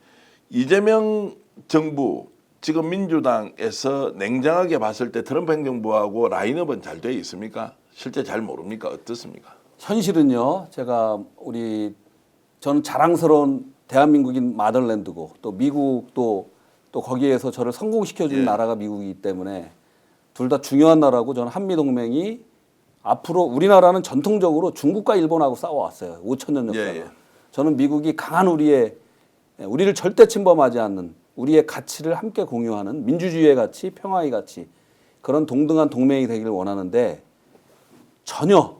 A: 이재명 정부 지금 민주당에서 냉정하게 봤을 때 트럼프 행정부하고 라인업은 잘 돼 있습니까? 실제 잘 모릅니까? 어떻습니까?
D: 현실은요. 제가 저는 자랑스러운 대한민국인 마더랜드고 또 미국도 또 거기에서 저를 성공시켜준 나라가 미국이기 때문에 둘 다 중요한 나라고 저는 한미동맹이 앞으로 우리나라는 전통적으로 중국과 일본하고 싸워왔어요. 5,000년 역사가. 저는 미국이 강한 우리를 절대 침범하지 않는 우리의 가치를 함께 공유하는 민주주의의 가치, 평화의 가치 그런 동등한 동맹이 되기를 원하는데 전혀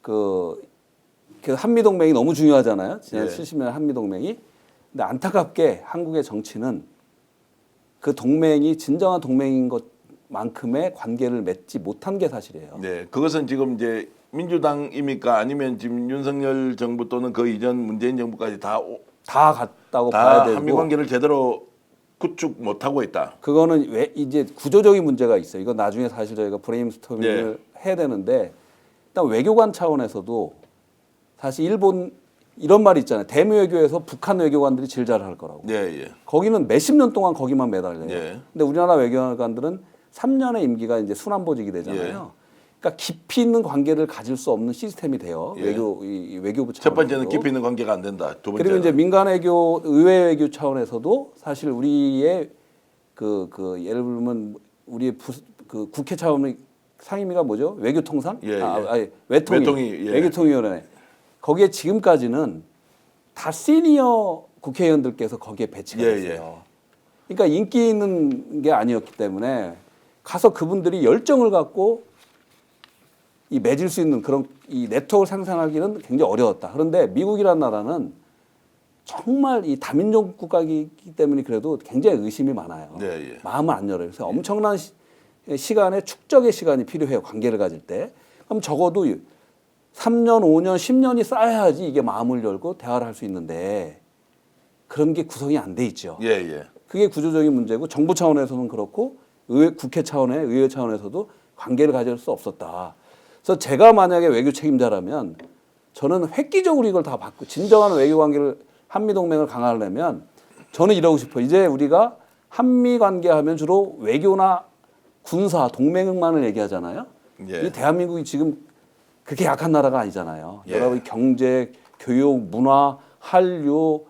D: 그래서 한미동맹이 너무 중요하잖아요. 지난 70년 한미동맹이. 근데 안타깝게 한국의 정치는 그 동맹이 진정한 동맹인 것만큼의 관계를 맺지 못한 게 사실이에요.
A: 네, 그것은 지금 이제 민주당입니까? 아니면 지금 윤석열 정부 또는 그 이전 문재인 정부까지 다
D: 갔다고 봐야 되고
A: 한미 관계를 제대로 구축 못 하고 있다.
D: 그거는 왜 이제 구조적인 문제가 있어요. 이건 나중에 사실 저희가 브레인스토밍을 해야 되는데 일단 외교관 차원에서도 사실 일본 이런 말이 있잖아요. 대미 외교에서 북한 외교관들이 제일 잘할 거라고. 거기는 몇십 년 동안 거기만 매달려요. 근데 우리나라 외교관들은 3년의 임기가 이제 순환보직이 되잖아요. 그러니까 깊이 있는 관계를 가질 수 없는 시스템이 돼요. 외교부 차원에서.
A: 첫 번째는 깊이 있는 관계가 안 된다. 두 번째
D: 그리고 이제 민간 외교, 의회 외교 차원에서도 사실 우리의 예를 들면 우리의 그 국회 차원의 상임위가 뭐죠? 외교통상? 외통위. 외교통위원회. 거기에 지금까지는 다 시니어 국회의원들께서 거기에 배치가 됐어요. 그러니까 인기 있는 게 아니었기 때문에 가서 그분들이 열정을 갖고 이 맺을 수 있는 그런 이 네트워크를 상상하기는 굉장히 어려웠다. 그런데 미국이라는 나라는 정말 이 다민족 국가이기 때문에 그래도 굉장히 의심이 많아요. 마음을 안 열어요. 그래서 엄청난 시간에 축적의 시간이 필요해요. 관계를 가질 때. 그럼 적어도 3년, 5년, 10년이 쌓여야지 이게 마음을 열고 대화를 할 수 있는데 그런 게 구성이 안 돼 있죠. 그게 구조적인 문제고 정부 차원에서는 그렇고 국회 차원의 의회 차원에서도 관계를 가질 수 없었다. 그래서 제가 만약에 외교 책임자라면 저는 획기적으로 이걸 다 바꾸고 진정한 외교 관계를 한미 동맹을 강화하려면 저는 이러고 싶어요. 이제 우리가 한미 관계하면 주로 외교나 군사 동맹만을 얘기하잖아요.
A: 예.
D: 이 대한민국이 지금 그렇게 약한 나라가 아니잖아요.
A: 예.
D: 여러 가지 경제, 교육, 문화, 한류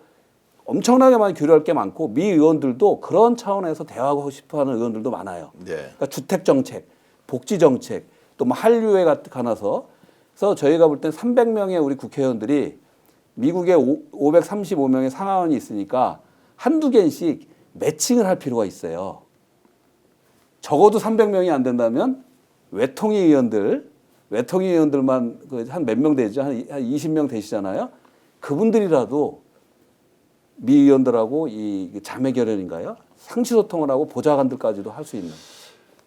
D: 엄청나게 많이 교류할 게 많고 미 의원들도 그런 차원에서 대화하고 싶어하는 의원들도 많아요.
A: 예.
D: 그러니까 주택 정책, 복지 정책, 또 뭐 한류에 관해서 그래서 저희가 볼 땐 300명의 우리 국회의원들이 미국에 535명의 상하원이 있으니까 한두 개씩 매칭을 할 필요가 있어요. 적어도 300명이 안 된다면 외통위 의원들만 한 몇 명 되죠? 한 20명 되시잖아요. 그분들이라도 미 의원들하고 이 자매 결연인가요? 상시소통을 하고 보좌관들까지도 할 수 있는.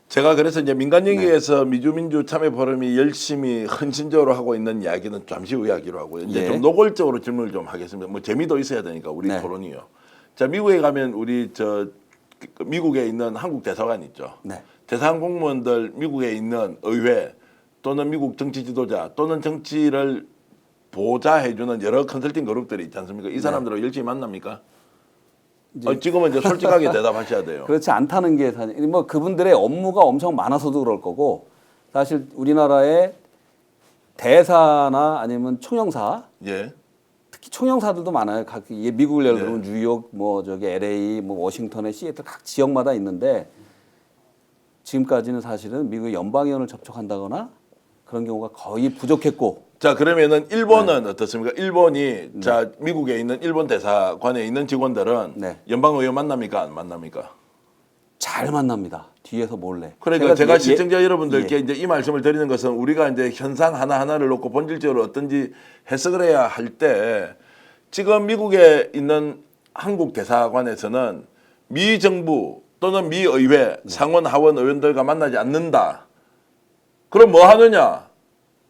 A: 제가 그래서 이제 민간 영역에서 미주민주 참여 포럼이 열심히 헌신적으로 하고 있는 이야기는 잠시 후 이야기로 하고요. 이제
D: 예.
A: 좀 노골적으로 질문을 좀 하겠습니다. 뭐 재미도 있어야 되니까 우리
D: 네.
A: 토론이요. 자, 미국에 가면 우리 미국에 있는 한국 대사관 있죠.
D: 네.
A: 대사관 공무원들 미국에 있는 의회 또는 미국 정치 지도자 또는 정치를 보좌해주는 여러 컨설팅 그룹들이 있지 않습니까? 이 사람들을 열심히 만납니까? 지금은 이제 솔직하게 대답하셔야 돼요.
D: 그렇지 않다는 게 사실 뭐 그분들의 업무가 엄청 많아서도 그럴 거고 사실 우리나라의 대사나 아니면 총영사
A: 예.
D: 특히 총영사들도 많아요. 각 미국을 예를 들면 뉴욕, 뭐 저기 LA, 뭐 워싱턴에 시애틀 각 지역마다 있는데 지금까지는 사실은 미국 연방의원을 접촉한다거나 그런 경우가 거의 부족했고.
A: 자, 그러면은 일본은 어떻습니까? 일본이 자 미국에 있는 일본 대사관에 있는 직원들은
D: 네.
A: 연방 의원 만납니까? 안 만납니까?
D: 잘 만납니다. 뒤에서 몰래.
A: 그러니까 제가
D: 예-
A: 시청자 여러분들께
D: 예.
A: 이제 이 말씀을 드리는 것은 우리가 이제 현상 하나하나를 놓고 본질적으로 어떤지 해석을 해야 할 때 지금 미국에 있는 한국 대사관에서는 미 정부 또는 미 의회 상원 하원 의원들과 만나지 않는다. 그럼 뭐 하느냐?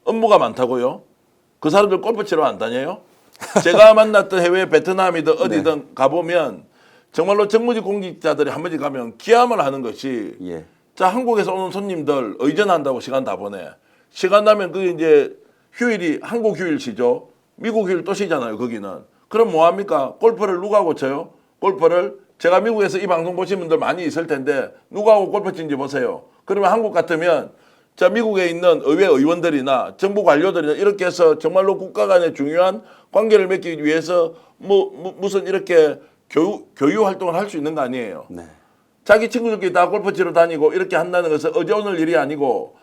A: 업무가 많다고요? 그 사람들 골프 치러 안 다녀요? 제가 만났던 해외 베트남이든 어디든 가보면 정말로 정무직 공직자들이 한 번씩 가면 기함을 하는 것이
D: 예.
A: 자 한국에서 오는 손님들 의전한다고 시간 다 보내. 시간 나면 그게 이제 휴일이 한국 휴일 쉬죠. 미국 휴일 또 쉬잖아요. 거기는. 그럼 뭐 합니까? 골프를 누가 하고 쳐요? 골프를 제가 미국에서 이 방송 보신 분들 많이 있을 텐데 누가 하고 골프 치는지 보세요. 그러면 한국 같으면 자 미국에 있는 의회 의원들이나 정부 관료들이나 이렇게 해서 정말로 국가 간의 중요한 관계를 맺기 위해서 무슨 이렇게 교유 활동을 할 수 있는 거 아니에요.
D: 네.
A: 자기 친구들끼리 다 골프 치러 다니고 이렇게 한다는 것은 어제 오늘 일이 아니고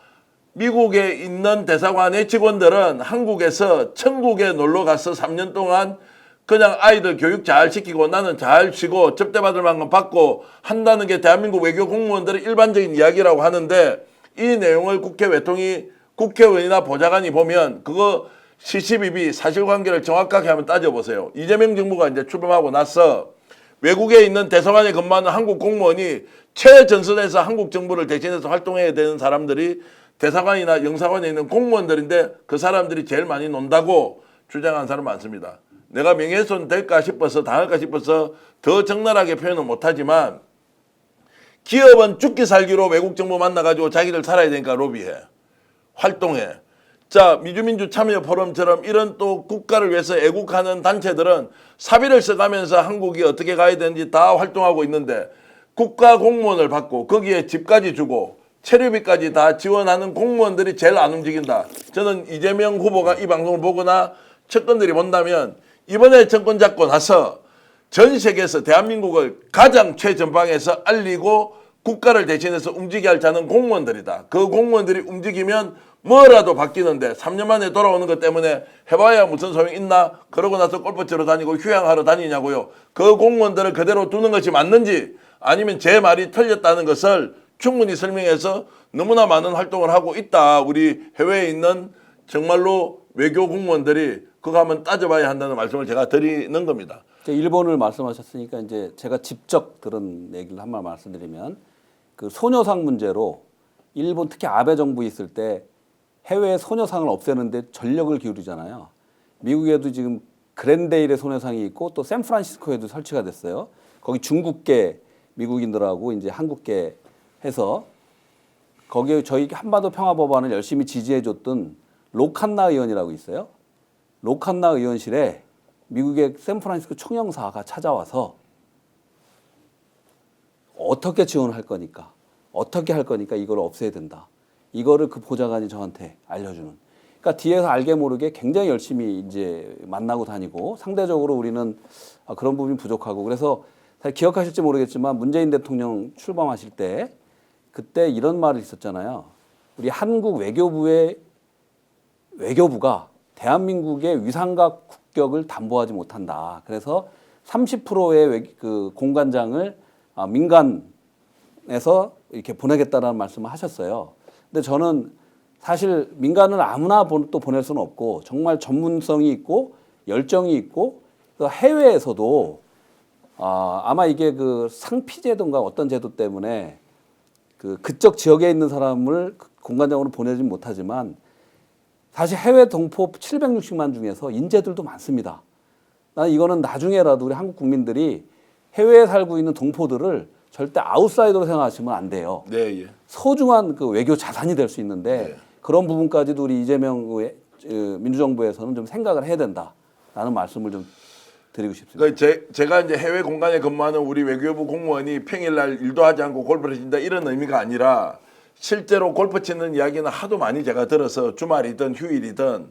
A: 미국에 있는 대사관의 직원들은 한국에서 천국에 놀러 가서 3년 동안 그냥 아이들 교육 잘 시키고 나는 잘 쉬고 접대받을 만큼 받고 한다는 게 대한민국 외교 공무원들의 일반적인 이야기라고 하는데 이 내용을 국회 외통위 국회의원이나 보좌관이 보면 그거 시시비비 사실관계를 정확하게 한번 따져보세요. 이재명 정부가 이제 출범하고 나서 외국에 있는 대사관에 근무하는 한국 공무원이 최전선에서 한국 정부를 대신해서 활동해야 되는 사람들이 대사관이나 영사관에 있는 공무원들인데 그 사람들이 제일 많이 논다고 주장하는 사람 많습니다. 내가 명예훼손 될까 싶어서 당할까 싶어서 더 적나라하게 표현은 못하지만 기업은 죽기 살기로 외국 정부 만나가지고 자기들 살아야 되니까 로비해. 활동해. 자, 미주민주 참여 포럼처럼 이런 또 국가를 위해서 애국하는 단체들은 사비를 써가면서 한국이 어떻게 가야 되는지 다 활동하고 있는데 국가 공무원을 받고 거기에 집까지 주고 체류비까지 다 지원하는 공무원들이 제일 안 움직인다. 저는 이재명 후보가 이 방송을 보거나 측근들이 본다면 이번에 정권 잡고 나서 전 세계에서 대한민국을 가장 최전방에서 알리고 국가를 대신해서 움직여야 할 자는 공무원들이다. 그 공무원들이 움직이면 뭐라도 바뀌는데 3년 만에 돌아오는 것 때문에 해봐야 무슨 소용이 있나? 그러고 나서 골프 치러 다니고 휴양하러 다니냐고요. 그 공무원들을 그대로 두는 것이 맞는지 아니면 제 말이 틀렸다는 것을 충분히 설명해서 너무나 많은 활동을 하고 있다. 우리 해외에 있는 정말로 외교 공무원들이 그거 한번 따져봐야 한다는 말씀을 제가 드리는 겁니다.
D: 일본을 말씀하셨으니까 이제 제가 직접 들은 얘기를 한 말 말씀드리면 그 소녀상 문제로 일본 특히 아베 정부 있을 때 해외 소녀상을 없애는데 전력을 기울이잖아요. 미국에도 지금 그랜데일의 소녀상이 있고 또 샌프란시스코에도 설치가 됐어요. 거기 중국계 미국인들하고 이제 한국계 해서 거기에 저희 한반도 평화법안을 열심히 지지해줬던 로칸나 의원이라고 있어요. 로칸나 의원실에 미국의 샌프란시스코 총영사가 찾아와서 어떻게 지원할 거니까, 어떻게 할 거니까 이걸 없애야 된다. 이거를 그 보좌관이 저한테 알려주는. 그러니까 뒤에서 알게 모르게 굉장히 열심히 이제 만나고 다니고 상대적으로 우리는 그런 부분이 부족하고 그래서 잘 기억하실지 모르겠지만 문재인 대통령 출범하실 때 그때 이런 말이 있었잖아요. 우리 한국 외교부가 대한민국의 위상과 국격을 담보하지 못한다. 그래서 30%의 그 공관장을 민간에서 이렇게 보내겠다라는 말씀을 하셨어요. 근데 저는 사실 민간을 아무나 또 보낼 수는 없고 정말 전문성이 있고 열정이 있고 해외에서도 아마 이게 그 상피제도인가 어떤 제도 때문에 그쪽 지역에 있는 사람을 공관장으로 보내진 못하지만 사실 해외 동포 760만 중에서 인재들도 많습니다. 나는 이거는 나중에라도 우리 한국 국민들이 해외에 살고 있는 동포들을 절대 아웃사이더로 생각하시면 안 돼요.
A: 네, 예.
D: 소중한 그 외교 자산이 될 수 있는데
A: 네.
D: 그런 부분까지도 우리 이재명 민주정부에서는 좀 생각을 해야 된다라는 말씀을 좀 드리고 싶습니다.
A: 그러니까 제가 이제 해외 공간에 근무하는 우리 외교부 공무원이 평일날 일도 하지 않고 골프를 친다 이런 의미가 아니라 실제로 골프 치는 이야기는 하도 많이 제가 들어서 주말이든 휴일이든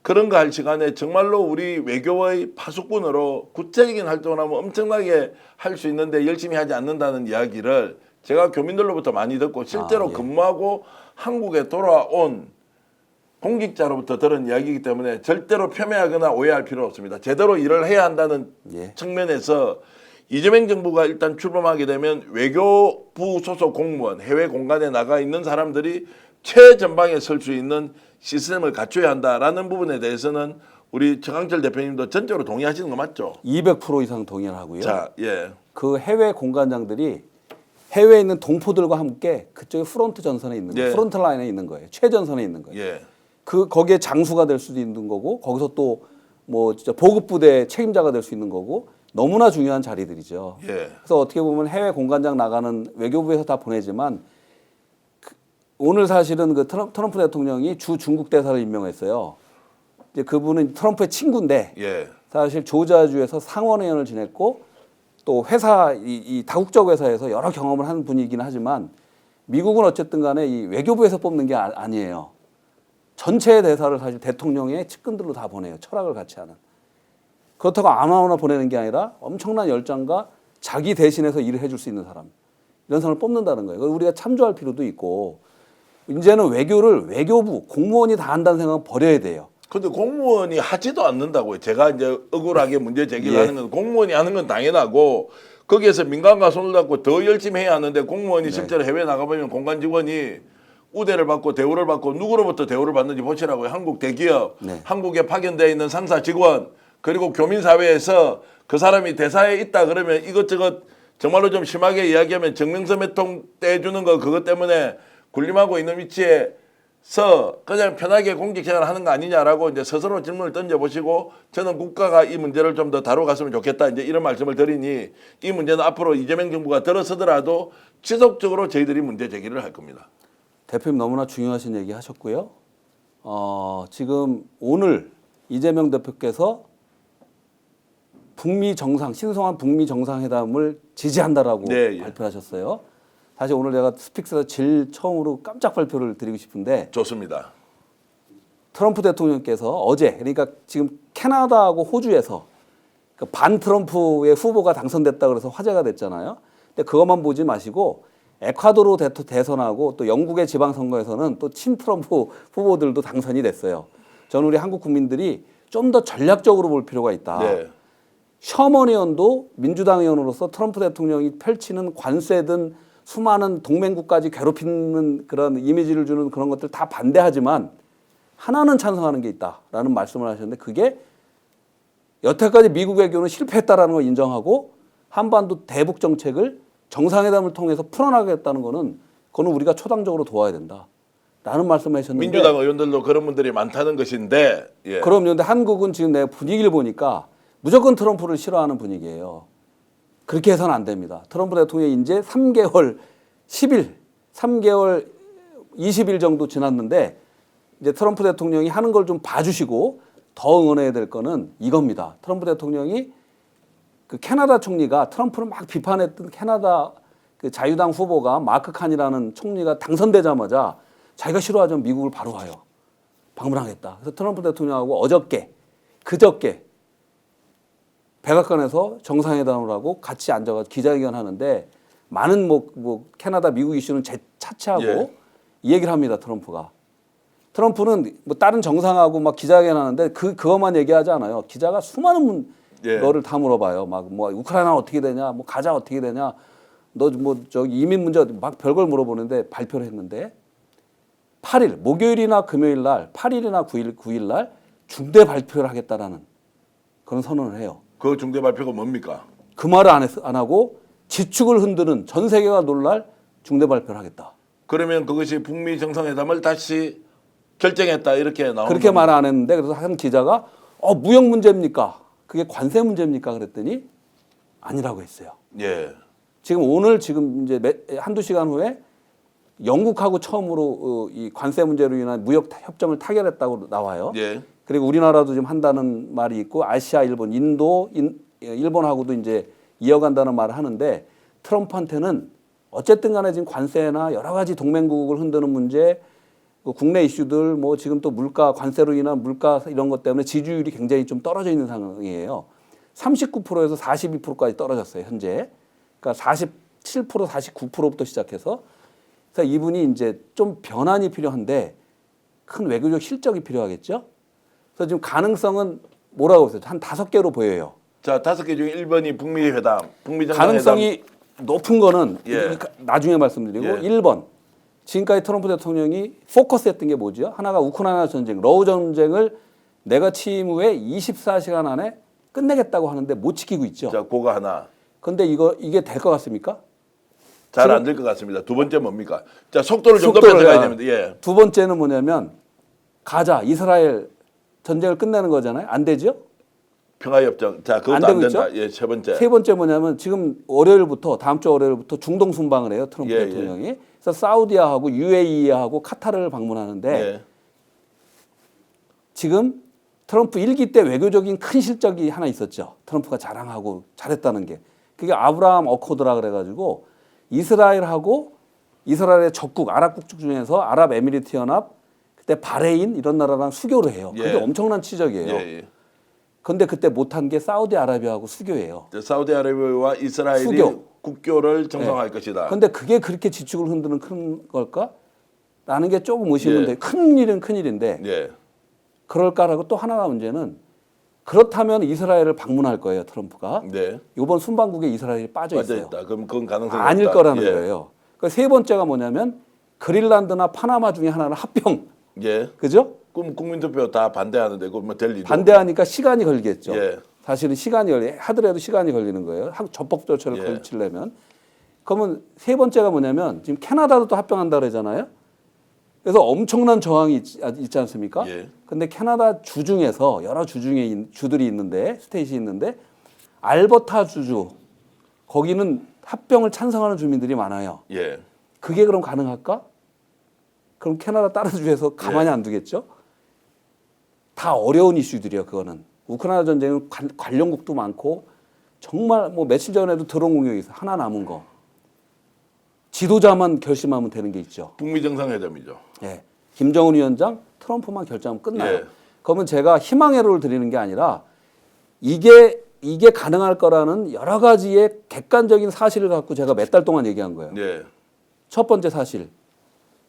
A: 그런 거 할 시간에 정말로 우리 외교의 파수꾼으로 구체적인 활동을 하면 엄청나게 할 수 있는데 열심히 하지 않는다는 이야기를 제가 교민들로부터 많이 듣고 실제로
D: 예.
A: 근무하고 한국에 돌아온 공직자로부터 들은 이야기이기 때문에 절대로 폄훼하거나 오해할 필요 없습니다. 제대로 일을 해야 한다는
D: 예.
A: 측면에서 이재명 정부가 일단 출범하게 되면 외교부 소속 공무원, 해외 공간에 나가 있는 사람들이 최전방에 설 수 있는 시스템을 갖춰야 한다라는 부분에 대해서는 우리 최강철 대표님도 전적으로 동의하시는 거 맞죠?
D: 200% 이상 동의를 하고요.
A: 자, 예.
D: 그 해외 공관장들이 해외에 있는 동포들과 함께 그쪽에 프론트 전선에 있는 거예요.
A: 예.
D: 프론트 라인에 있는 거예요. 최전선에 있는 거예요.
A: 예.
D: 거기에 장수가 될 수도 있는 거고 거기서 또 뭐 진짜 보급 부대 책임자가 될 수 있는 거고 너무나 중요한 자리들이죠.
A: 예.
D: 그래서 어떻게 보면 해외 공관장 나가는 외교부에서 다 보내지만 오늘 사실은 그 트럼프 대통령이 주 중국 대사를 임명했어요. 이제 그분은 트럼프의 친구인데
A: 예.
D: 사실 조지아주에서 상원의원을 지냈고 또 회사 이 다국적 회사에서 여러 경험을 한 분이긴 하지만 미국은 어쨌든 간에 이 외교부에서 뽑는 게 아니에요. 전체 대사를 사실 대통령의 측근들로 다 보내요. 철학을 같이 하는. 그렇다고 아무나 보내는 게 아니라 엄청난 열정과 자기 대신해서 일을 해줄 수 있는 사람. 이런 사람을 뽑는다는 거예요. 우리가 참조할 필요도 있고 이제는 외교를 외교부 공무원이 다 한다는 생각은 버려야 돼요.
A: 근데 공무원이 하지도 않는다고요. 제가 이제 억울하게 문제 제기를
D: 예.
A: 하는 건 공무원이 하는 건 당연하고 거기에서 민간과 손을 잡고 더 열심히 해야 하는데 공무원이 실제로 해외 나가보면 공관 직원이 우대를 받고 대우를 받고 누구로부터 대우를 받는지 보시라고요. 한국 대기업,
D: 네.
A: 한국에 파견되어 있는 상사 직원 그리고 교민사회에서 그 사람이 대사에 있다 그러면 이것저것 정말로 좀 심하게 이야기하면 정명서 매통 떼주는 거 그것 때문에 군림하고 있는 위치에서 그냥 편하게 공직생활을 하는 거 아니냐라고 이제 스스로 질문을 던져보시고 저는 국가가 이 문제를 좀 더 다뤄갔으면 좋겠다 이제 이런 말씀을 드리니 이 문제는 앞으로 이재명 정부가 들어서더라도 지속적으로 저희들이 문제 제기를 할 겁니다.
D: 대표님 너무나 중요하신 얘기 하셨고요. 지금 오늘 이재명 대표께서 북미 정상 신성한 북미 정상회담을 지지한다라고
A: 네, 예.
D: 발표하셨어요. 사실 오늘 제가 스픽스에서 제일 처음으로 깜짝 발표를 드리고 싶은데
A: 좋습니다.
D: 트럼프 대통령께서 어제 그러니까 지금 캐나다하고 호주에서 그 반 트럼프의 후보가 당선됐다 그래서 화제가 됐잖아요. 근데 그것만 보지 마시고 에콰도르 대선하고 또 영국의 지방선거에서는 또 친트럼프 후보들도 당선이 됐어요. 저는 우리 한국 국민들이 좀 더 전략적으로 볼 필요가 있다.
A: 네.
D: 셔먼 의원도 민주당 의원으로서 트럼프 대통령이 펼치는 관세든 수많은 동맹국까지 괴롭히는 그런 이미지를 주는 그런 것들 다 반대하지만 하나는 찬성하는 게 있다라는 말씀을 하셨는데 그게 여태까지 미국 외교는 실패했다라는 걸 인정하고 한반도 대북 정책을 정상회담을 통해서 풀어나가겠다는 거는 그거는 우리가 초당적으로 도와야 된다라는 말씀을 하셨는데
A: 민주당 의원들도 그런 분들이 많다는 것인데 예.
D: 그런데 한국은 지금 내가 분위기를 보니까 무조건 트럼프를 싫어하는 분위기예요. 그렇게 해서는 안 됩니다. 트럼프 대통령이 이제 3개월 20일 정도 지났는데 이제 트럼프 대통령이 하는 걸 좀 봐주시고 더 응원해야 될 거는 이겁니다. 트럼프 대통령이 그 캐나다 총리가 트럼프를 막 비판했던 캐나다 그 자유당 후보가 마크 칸이라는 총리가 당선되자마자 자기가 싫어하던 미국을 바로 와요. 방문하겠다. 그래서 트럼프 대통령하고 그저께 백악관에서 정상회담을 하고 같이 앉아서 기자회견 하는데 많은 뭐 캐나다 미국 이슈는 차치하고
A: 예.
D: 이 얘기를 합니다. 트럼프는 뭐 다른 정상하고 막 기자회견 하는데 그것만 얘기하지 않아요. 기자가 수많은
A: 예.
D: 거를 다 물어봐요. 막 뭐 우크라이나 어떻게 되냐, 뭐 가자 어떻게 되냐, 너 뭐 저기 이민 문제 막 별걸 물어보는데 발표를 했는데 8일 목요일이나 금요일 날 8일이나 9일 날 중대 발표를 하겠다라는 그런 선언을 해요.
A: 그 중대 발표가 뭡니까?
D: 그 말을 안 하고 지축을 흔드는 전 세계가 놀랄 중대 발표를 하겠다.
A: 그러면 그것이 북미 정상회담을 다시 결정했다 이렇게 나오는
D: 그렇게
A: 겁니다.
D: 말 안 했는데 그래서 한 기자가 무역 문제입니까? 그게 관세 문제입니까? 그랬더니 아니라고 했어요.
A: 예.
D: 오늘 이제 한두 시간 후에 영국하고 처음으로 이 관세 문제로 인한 무역 협정을 타결했다고 나와요.
A: 예.
D: 그리고 우리나라도 지금 한다는 말이 있고 아시아, 일본, 일본하고도 이제 이어간다는 말을 하는데 트럼프한테는 어쨌든 간에 지금 관세나 여러 가지 동맹국을 흔드는 문제, 국내 이슈들 뭐 지금 또 물가 관세로 인한 물가 이런 것 때문에 지지율이 굉장히 좀 떨어져 있는 상황이에요. 39%에서 42%까지 떨어졌어요, 현재. 그러니까 47%, 49%부터 시작해서 그래서 이분이 이제 좀 변환이 필요한데 큰 외교적 실적이 필요하겠죠. 그래서 지금 가능성은 뭐라고 했어요? 한 5개로 보여요.
A: 자, 5개 중에 1번이 북미 회담, 북미 정상회담.
D: 가능성이 높은 거는
A: 예.
D: 나중에 말씀드리고
A: 예.
D: 1번 지금까지 트럼프 대통령이 포커스했던 게 뭐죠? 하나가 우크라이나 전쟁, 러우 전쟁을 내가 취임 후에 24시간 안에 끝내겠다고 하는데 못 지키고 있죠.
A: 자, 그거 하나.
D: 근데 이게 될 것 같습니까?
A: 잘 안 될 것 같습니다. 두 번째 뭡니까? 자, 속도를 좀 더 뺏어가야 됩니다. 예.
D: 두 번째는 뭐냐면 가자, 이스라엘 전쟁을 끝내는 거잖아요. 안 되죠?
A: 평화협정. 자, 그것도
D: 안
A: 안
D: 되고
A: 된다.
D: 있죠?
A: 예, 세 번째.
D: 세 번째 뭐냐면 지금 다음 주 월요일부터 중동 순방을 해요. 트럼프
A: 예,
D: 대통령이. 그래서 사우디아하고 UAE하고 카타르를 방문하는데
A: 예.
D: 지금 트럼프 1기 때 외교적인 큰 실적이 하나 있었죠. 트럼프가 자랑하고 잘했다는 게. 그게 아브라함 어코드라 그래가지고 이스라엘하고 이스라엘의 적국, 아랍국 중에서 아랍에미리트 연합, 그때 바레인 이런 나라랑 수교를 해요. 그게
A: 예.
D: 엄청난 치적이에요.
A: 예.
D: 근데 그때 못한 게 사우디아라비아하고 수교예요.
A: 자, 사우디아라비아와 이스라엘이
D: 수교.
A: 국교를 정상화할 것이다.
D: 근데 그게 그렇게 지축을 흔드는 큰 걸까? 라는 게 조금 의심인데
A: 예.
D: 큰 일은 큰 일인데
A: 예.
D: 그럴까라고 또 하나가 문제는 그렇다면 이스라엘을 방문할 거예요. 트럼프가.
A: 네.
D: 이번 순방국에 이스라엘이 빠져 있어요.
A: 있다. 그럼 그건 가능성이
D: 아닐
A: 없다.
D: 거라는
A: 예.
D: 거예요. 그러니까 세 번째가 뭐냐면 그린란드나 파나마 중에 하나는 합병.
A: 예.
D: 그죠?
A: 그럼 국민투표 다 반대하는데 그거 뭐될 일도.
D: 반대하니까 시간이 걸리겠죠.
A: 예.
D: 사실은 하더라도 시간이 걸리는 거예요. 적법 조처를
A: 예.
D: 걸치려면. 그러면 세 번째가 뭐냐면 지금 캐나다도 또 합병한다 그러잖아요. 그래서 엄청난 저항이 있지 않습니까?
A: 예.
D: 근데 캐나다 주 중에서 여러 주들이 있는데 스테이시 있는데 알버타 주주 거기는 합병을 찬성하는 주민들이 많아요.
A: 예.
D: 그게 그럼 가능할까? 그럼 캐나다 다른 주에서 가만히
A: 예.
D: 안 두겠죠? 다 어려운 이슈들이요. 그거는 우크라이나 전쟁은 관련국도 많고 정말 뭐 며칠 전에도 드론 공격이 있어 하나 남은 거 지도자만 결심하면 되는 게 있죠.
A: 북미 정상회담이죠.
D: 예. 김정은 위원장, 트럼프만 결정하면 끝나요.
A: 예.
D: 그러면 제가 희망회로를 드리는 게 아니라 이게 가능할 거라는 여러 가지의 객관적인 사실을 갖고 제가 몇 달 동안 얘기한 거예요.
A: 예.
D: 첫 번째 사실,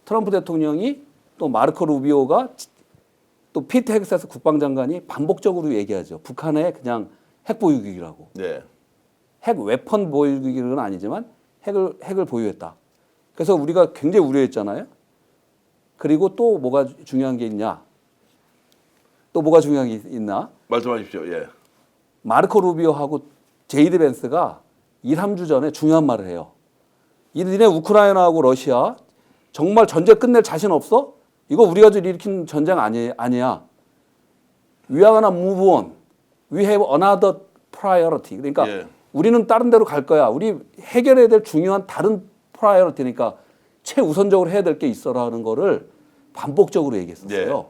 D: 트럼프 대통령이 또 마르코 루비오가 또 피트 헥사스 국방장관이 반복적으로 얘기하죠. 북한의 그냥 핵 보유국이라고.
A: 네.
D: 핵 웨펀 보유국은 아니지만 핵을 보유했다. 그래서 우리가 굉장히 우려했잖아요. 그리고 또 뭐가 중요한 게 있냐? 또 뭐가 중요한 게 있나?
A: 말씀하십시오. 예.
D: 마르코 루비오하고 제이드 벤스가 2, 3주 전에 중요한 말을 해요. 니네 우크라이나하고 러시아 정말 전쟁 끝낼 자신 없어? 이거 우리가 일으킨 전쟁 아니야. We are gonna move on. We have another priority. 그러니까
A: 예.
D: 우리는 다른 데로 갈 거야. 우리 해결해야 될 중요한 다른 priority니까 최우선적으로 해야 될 게 있어라는 거를 반복적으로 얘기했었어요.
A: 예.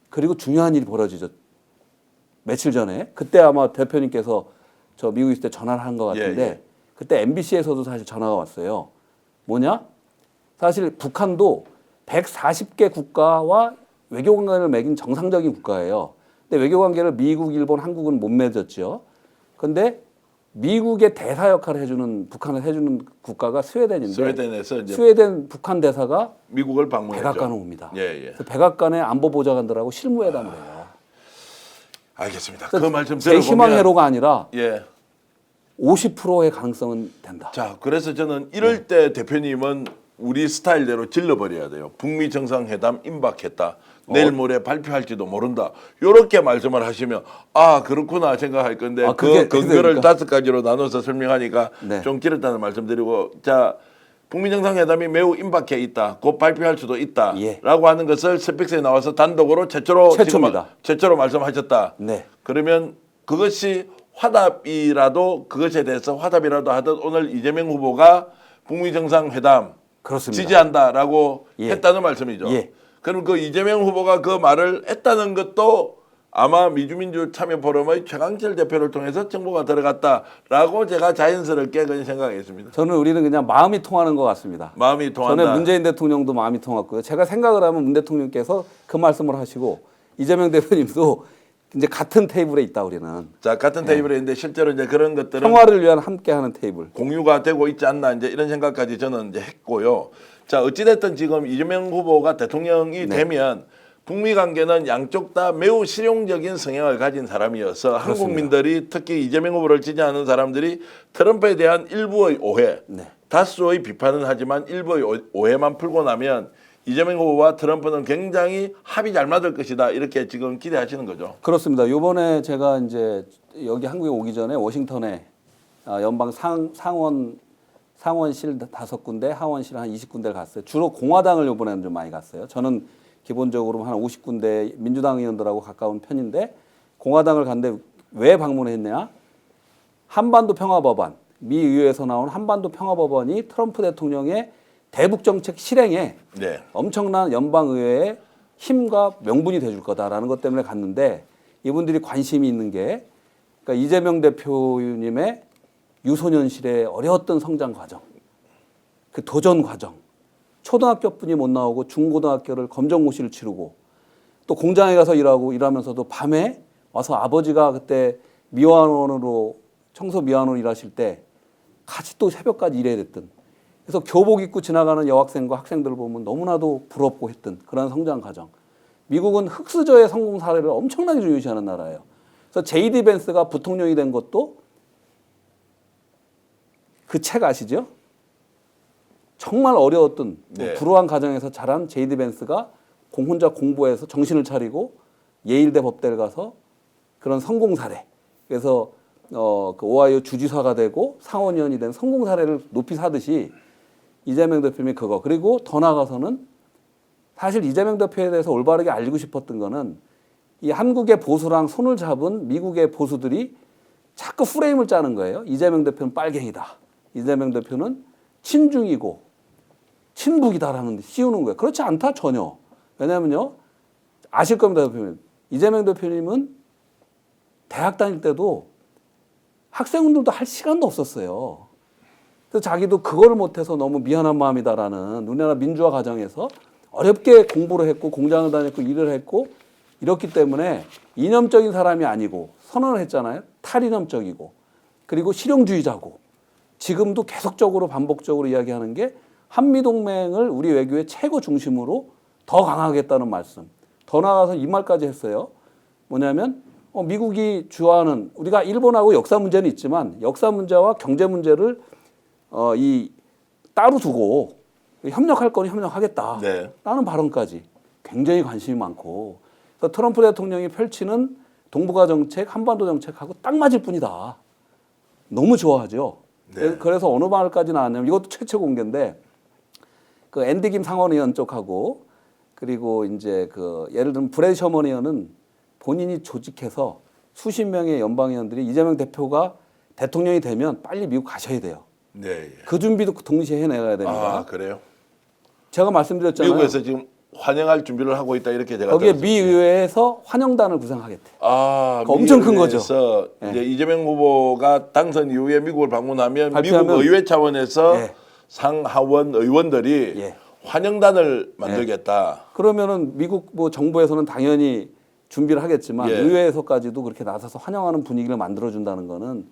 D: 그리고 중요한 일이 벌어지죠. 며칠 전에 그때 아마 대표님께서 저 미국 있을 때 전화를 한 것 같은데
A: 예, 예.
D: 그때 MBC에서도 사실 전화가 왔어요. 뭐냐? 사실 북한도 140개 국가와 외교 관계를 맺은 정상적인 국가예요. 근데 외교 관계를 미국, 일본, 한국은 못 맺었죠. 근데 미국의 대사 역할을 해주는 북한을 해주는 국가가 스웨덴인데
A: 스웨덴에서 이제
D: 스웨덴 북한 대사가
A: 미국을 방문했죠.
D: 백악관을 옵니다.
A: 예, 예.
D: 그래서 백악관의 안보 보좌관들하고 실무회담을 해요.
A: 알겠습니다. 그 말씀
D: 제 희망
A: 들어보면
D: 회로가 아니라
A: 예.
D: 50%의 가능성은 된다.
A: 자, 그래서 저는 이럴 때 대표님은 우리 스타일대로 질러버려야 돼요. 북미 정상회담 임박했다. 내일 모레 발표할지도 모른다. 이렇게 말씀을 하시면 아 그렇구나 생각할 건데
D: 아,
A: 그
D: 그게
A: 근거를
D: 그러니까.
A: 5가지로 나눠서 설명하니까
D: 네.
A: 좀 길었다는 말씀드리고 자 북미 정상회담이 매우 임박해 있다. 곧 발표할 수도 있다라고
D: 예.
A: 하는 것을 스픽스에 나와서 단독으로
D: 최초입니다.
A: 최초로 말씀하셨다.
D: 네.
A: 그러면 그것이 화답이라도 그것에 대해서 화답이라도 하듯 오늘 이재명 후보가 북미 정상회담
D: 그렇습니다.
A: 지지한다라고
D: 예.
A: 했다는 말씀이죠.
D: 예.
A: 그럼 그 이재명 후보가 그 말을 했다는 것도 아마 미주민주 참여 포럼의 최강철 대표를 통해서 정보가 들어갔다라고 제가 자연스럽게 그냥 생각했습니다.
D: 저는 우리는 그냥 마음이 통하는 것 같습니다.
A: 마음이 통한다.
D: 전에 문재인 대통령도 마음이 통했고요. 제가 생각을 하면 문 대통령께서 그 말씀을 하시고 이재명 대표님도 이제 같은 테이블에 있다 우리는.
A: 자 같은 테이블에 있는데 실제로 이제 그런 것들은
D: 평화를 위한 함께하는 테이블.
A: 공유가 되고 있지 않나 이제 이런 생각까지 저는 이제 했고요. 자 어찌됐든 지금 이재명 후보가 대통령이 되면 북미 관계는 양쪽 다 매우 실용적인 성향을 가진 사람이어서 한국민들이 특히 이재명 후보를 지지하는 사람들이 트럼프에 대한 일부의 오해,
D: 네.
A: 다수의 비판은 하지만 일부의 오해만 풀고 나면 이재명 후보와 트럼프는 굉장히 합이 잘 맞을 것이다 이렇게 지금 기대하시는 거죠.
D: 그렇습니다. 요번에 제가 이제 여기 한국에 오기 전에 워싱턴에 연방 상원실 5군데, 하원실 한 20군데를 갔어요. 주로 공화당을 요번에는 좀 많이 갔어요. 저는 기본적으로 한 50군데 민주당 의원들하고 가까운 편인데 공화당을 갔는데 왜 방문했냐? 한반도 평화법안, 미 의회에서 나온 한반도 평화법안이 트럼프 대통령의 대북 정책 실행에
A: 네.
D: 엄청난 연방 의회의 힘과 명분이 돼줄 거다라는 것 때문에 갔는데 이분들이 관심이 있는 게 그러니까 이재명 대표님의 유소년실의 어려웠던 성장 과정, 그 도전 과정, 초등학교뿐이 못 나오고 중고등학교를 검정고시를 치르고 또 공장에 가서 일하면서도 밤에 와서 아버지가 그때 미화원으로 청소 미화원으로 일하실 때 같이 또 새벽까지 일해야 됐던 그래서 교복 입고 지나가는 여학생과 학생들을 보면 너무나도 부럽고 했던 그런 성장 과정. 미국은 흑수저의 성공 사례를 엄청나게 중요시하는 나라예요. 그래서 제이디 벤스가 부통령이 된 것도 그 책 아시죠? 정말 어려웠던
A: 네.
D: 불우한 가정에서 자란 제이디 벤스가 혼자 공부해서 정신을 차리고 예일대 법대를 가서 그런 성공 사례. 그래서 그 오하이오 주지사가 되고 상원의원이 된 성공 사례를 높이 사듯이 이재명 대표님이 그거 그리고 더 나아가서는 사실 이재명 대표에 대해서 올바르게 알리고 싶었던 거는 이 한국의 보수랑 손을 잡은 미국의 보수들이 자꾸 프레임을 짜는 거예요. 이재명 대표는 빨갱이다. 이재명 대표는 친중이고 친북이다라는 데 씌우는 거예요. 그렇지 않다 전혀. 왜냐하면요. 아실 겁니다. 대표님. 이재명 대표님은 대학 다닐 때도 학생들도 할 시간도 없었어요. 그래서 자기도 그거를 못해서 너무 미안한 마음이다라는 우리나라 민주화 과정에서 어렵게 공부를 했고 공장을 다녔고 일을 했고 이렇기 때문에 이념적인 사람이 아니고 선언을 했잖아요. 탈이념적이고 그리고 실용주의자고 지금도 계속적으로 반복적으로 이야기하는 게 한미동맹을 우리 외교의 최고 중심으로 더 강하겠다는 말씀. 더 나아가서 이 말까지 했어요. 뭐냐면 미국이 주화하는 우리가 일본하고 역사 문제는 있지만 역사 문제와 경제 문제를 따로 두고 협력할 거니 협력하겠다.
A: 네.
D: 라는 발언까지 굉장히 관심이 많고 그래서 트럼프 대통령이 펼치는 동북아 정책, 한반도 정책하고 딱 맞을 뿐이다. 너무 좋아하죠.
A: 네.
D: 그래서 어느 말까지 나왔냐면 이것도 최초 공개인데 그 앤디 김 상원의원 쪽하고 그리고 이제 그 예를 들면 브래디 셔먼 의원은 본인이 조직해서 수십 명의 연방의원들이 이재명 대표가 대통령이 되면 빨리 미국 가셔야 돼요.
A: 네.
D: 그 준비도 동시에 해내야 됩니다.
A: 아 그래요?
D: 제가 말씀드렸잖아요.
A: 미국에서 지금 환영할 준비를 하고 있다 이렇게 제가
D: 거기에
A: 들었습니다.
D: 미 의회에서 환영단을 구성하겠대.
A: 아,
D: 그거 엄청 큰 거죠.
A: 미국에서
D: 예.
A: 이제 이재명 후보가 당선 이후에 미국을 방문하면
D: 발표하면-
A: 미국 의회 차원에서
D: 예.
A: 상하원 의원들이
D: 예.
A: 환영단을 만들겠다.
D: 그러면은 미국 뭐 정부에서는 당연히 준비를 하겠지만
A: 예.
D: 의회에서까지도 그렇게 나서서 환영하는 분위기를 만들어준다는 거는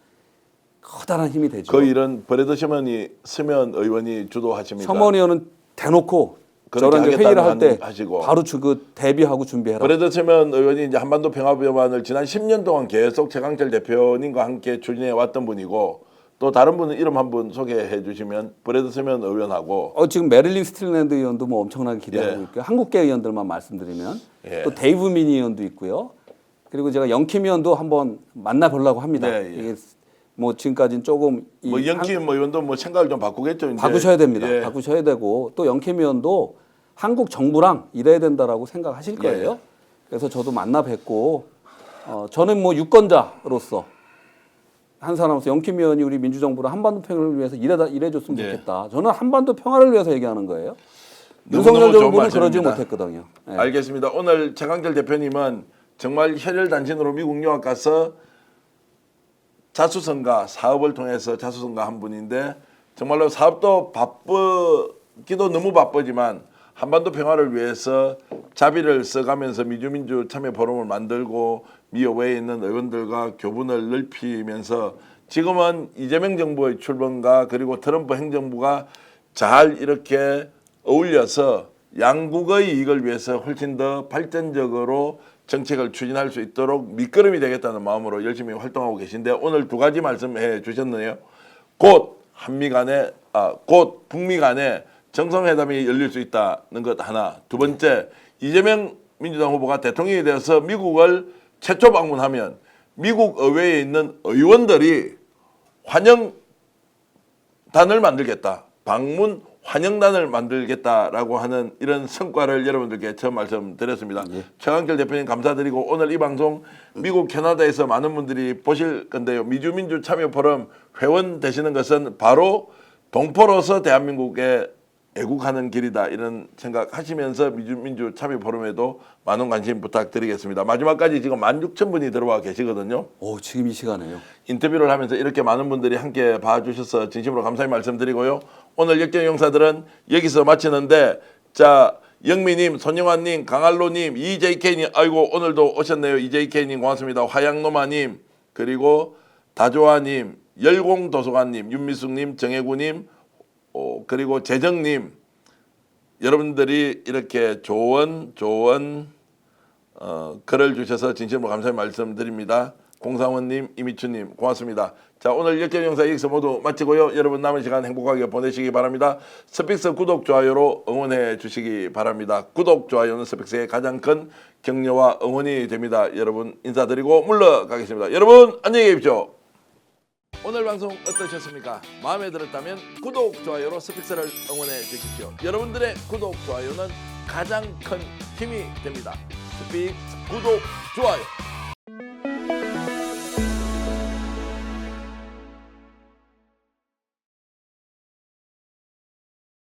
D: 커다란 힘이 되죠.
A: 그 일은 브래드 서먼 의원이 주도하십니다.
D: 서먼 의원은 대놓고
A: 그렇게
D: 저런 이제 회의를 할 때
A: 하겠다는 하시고.
D: 바로 그 대비하고 준비해라.
A: 브래드 서먼 의원이 이제 한반도 평화법안을 지난 10년 동안 계속 최강철 대표님과 함께 추진해 왔던 분이고 또 다른 분은 이름 한번 소개해 주시면 브래드 서먼 의원하고
D: 지금 메릴린 스틸랜드 의원도 뭐 엄청나게 기대하고
A: 예.
D: 있고요. 한국계 의원들만 말씀드리면
A: 예.
D: 또 데이브 미니 의원도 있고요. 그리고 제가 영킴 의원도 한번 만나보려고 합니다.
A: 네, 예.
D: 이게 뭐 지금까지는 조금
A: 뭐 영킴 의원도 뭐 생각을 좀 바꾸겠죠. 이제.
D: 바꾸셔야 됩니다.
A: 예.
D: 바꾸셔야 되고 또 영킴 의원도 한국 정부랑 일해야 된다라고 생각하실
A: 예.
D: 거예요. 그래서 저도 만나 뵙고 저는 뭐 유권자로서 한 사람으로서 영킴 의원이 우리 민주정부랑 한반도 평화를 위해서 일해줬으면
A: 예.
D: 좋겠다. 저는 한반도 평화를 위해서 얘기하는 거예요.
A: 너무너무
D: 윤석열
A: 좋은
D: 정부는 그러지
A: 말씀입니다.
D: 못했거든요. 예.
A: 알겠습니다. 오늘 최강철 대표님은 정말 혈혈단신으로 미국 유학 가서 자수성가 사업을 통해서 자수성가 한 분인데 정말로 사업도 바쁘기도 너무 바쁘지만 한반도 평화를 위해서 자비를 써가면서 미주민주 참여 포럼을 만들고 미 의회에 있는 의원들과 교분을 넓히면서 지금은 이재명 정부의 출범과 그리고 트럼프 행정부가 잘 이렇게 어울려서 양국의 이익을 위해서 훨씬 더 발전적으로 정책을 추진할 수 있도록 밑거름이 되겠다는 마음으로 열심히 활동하고 계신데 오늘 두 가지 말씀해 주셨네요. 곧 곧 북미 간에 정상회담이 열릴 수 있다는 것 하나. 두 번째, 이재명 민주당 후보가 대통령이 되어서 미국을 최초 방문하면 미국 의회에 있는 의원들이 환영단을 만들겠다. 방문 환영단을 만들겠다라고 하는 이런 성과를 여러분들께 처음 말씀드렸습니다.
D: 예.
A: 최강철 대표님 감사드리고 오늘 이 방송 미국 캐나다에서 많은 분들이 보실 건데요. 미주민주 참여 포럼 회원 되시는 것은 바로 동포로서 대한민국에 애국하는 길이다 이런 생각하시면서 미주민주 참여 포럼에도 많은 관심 부탁드리겠습니다. 마지막까지 지금 16,000분이 들어와 계시거든요.
D: 지금 이 시간에요.
A: 인터뷰를 하면서 이렇게 많은 분들이 함께 봐주셔서 진심으로 감사의 말씀드리고요. 오늘 역경영사들은 여기서 마치는데 자 영미님, 손영환님, 강할로님, EJK님 아이고 오늘도 오셨네요. EJK님 고맙습니다. 화양노마님 그리고 다조아님, 열공도서관님, 윤미숙님, 정혜구님 그리고 재정님 여러분들이 이렇게 좋은 글을 주셔서 진심으로 감사의 말씀드립니다. 공상원님, 이미추님 고맙습니다. 자 오늘 역경영사 여기서 모두 마치고요. 여러분 남은 시간 행복하게 보내시기 바랍니다. 스픽스 구독, 좋아요로 응원해 주시기 바랍니다. 구독, 좋아요는 스픽스의 가장 큰 격려와 응원이 됩니다. 여러분 인사드리고 물러가겠습니다. 여러분 안녕히 계십시오. 오늘 방송 어떠셨습니까? 마음에 들었다면 구독, 좋아요로 스픽스를 응원해 주십시오. 여러분들의 구독, 좋아요는 가장 큰 힘이 됩니다. 스픽스 구독, 좋아요.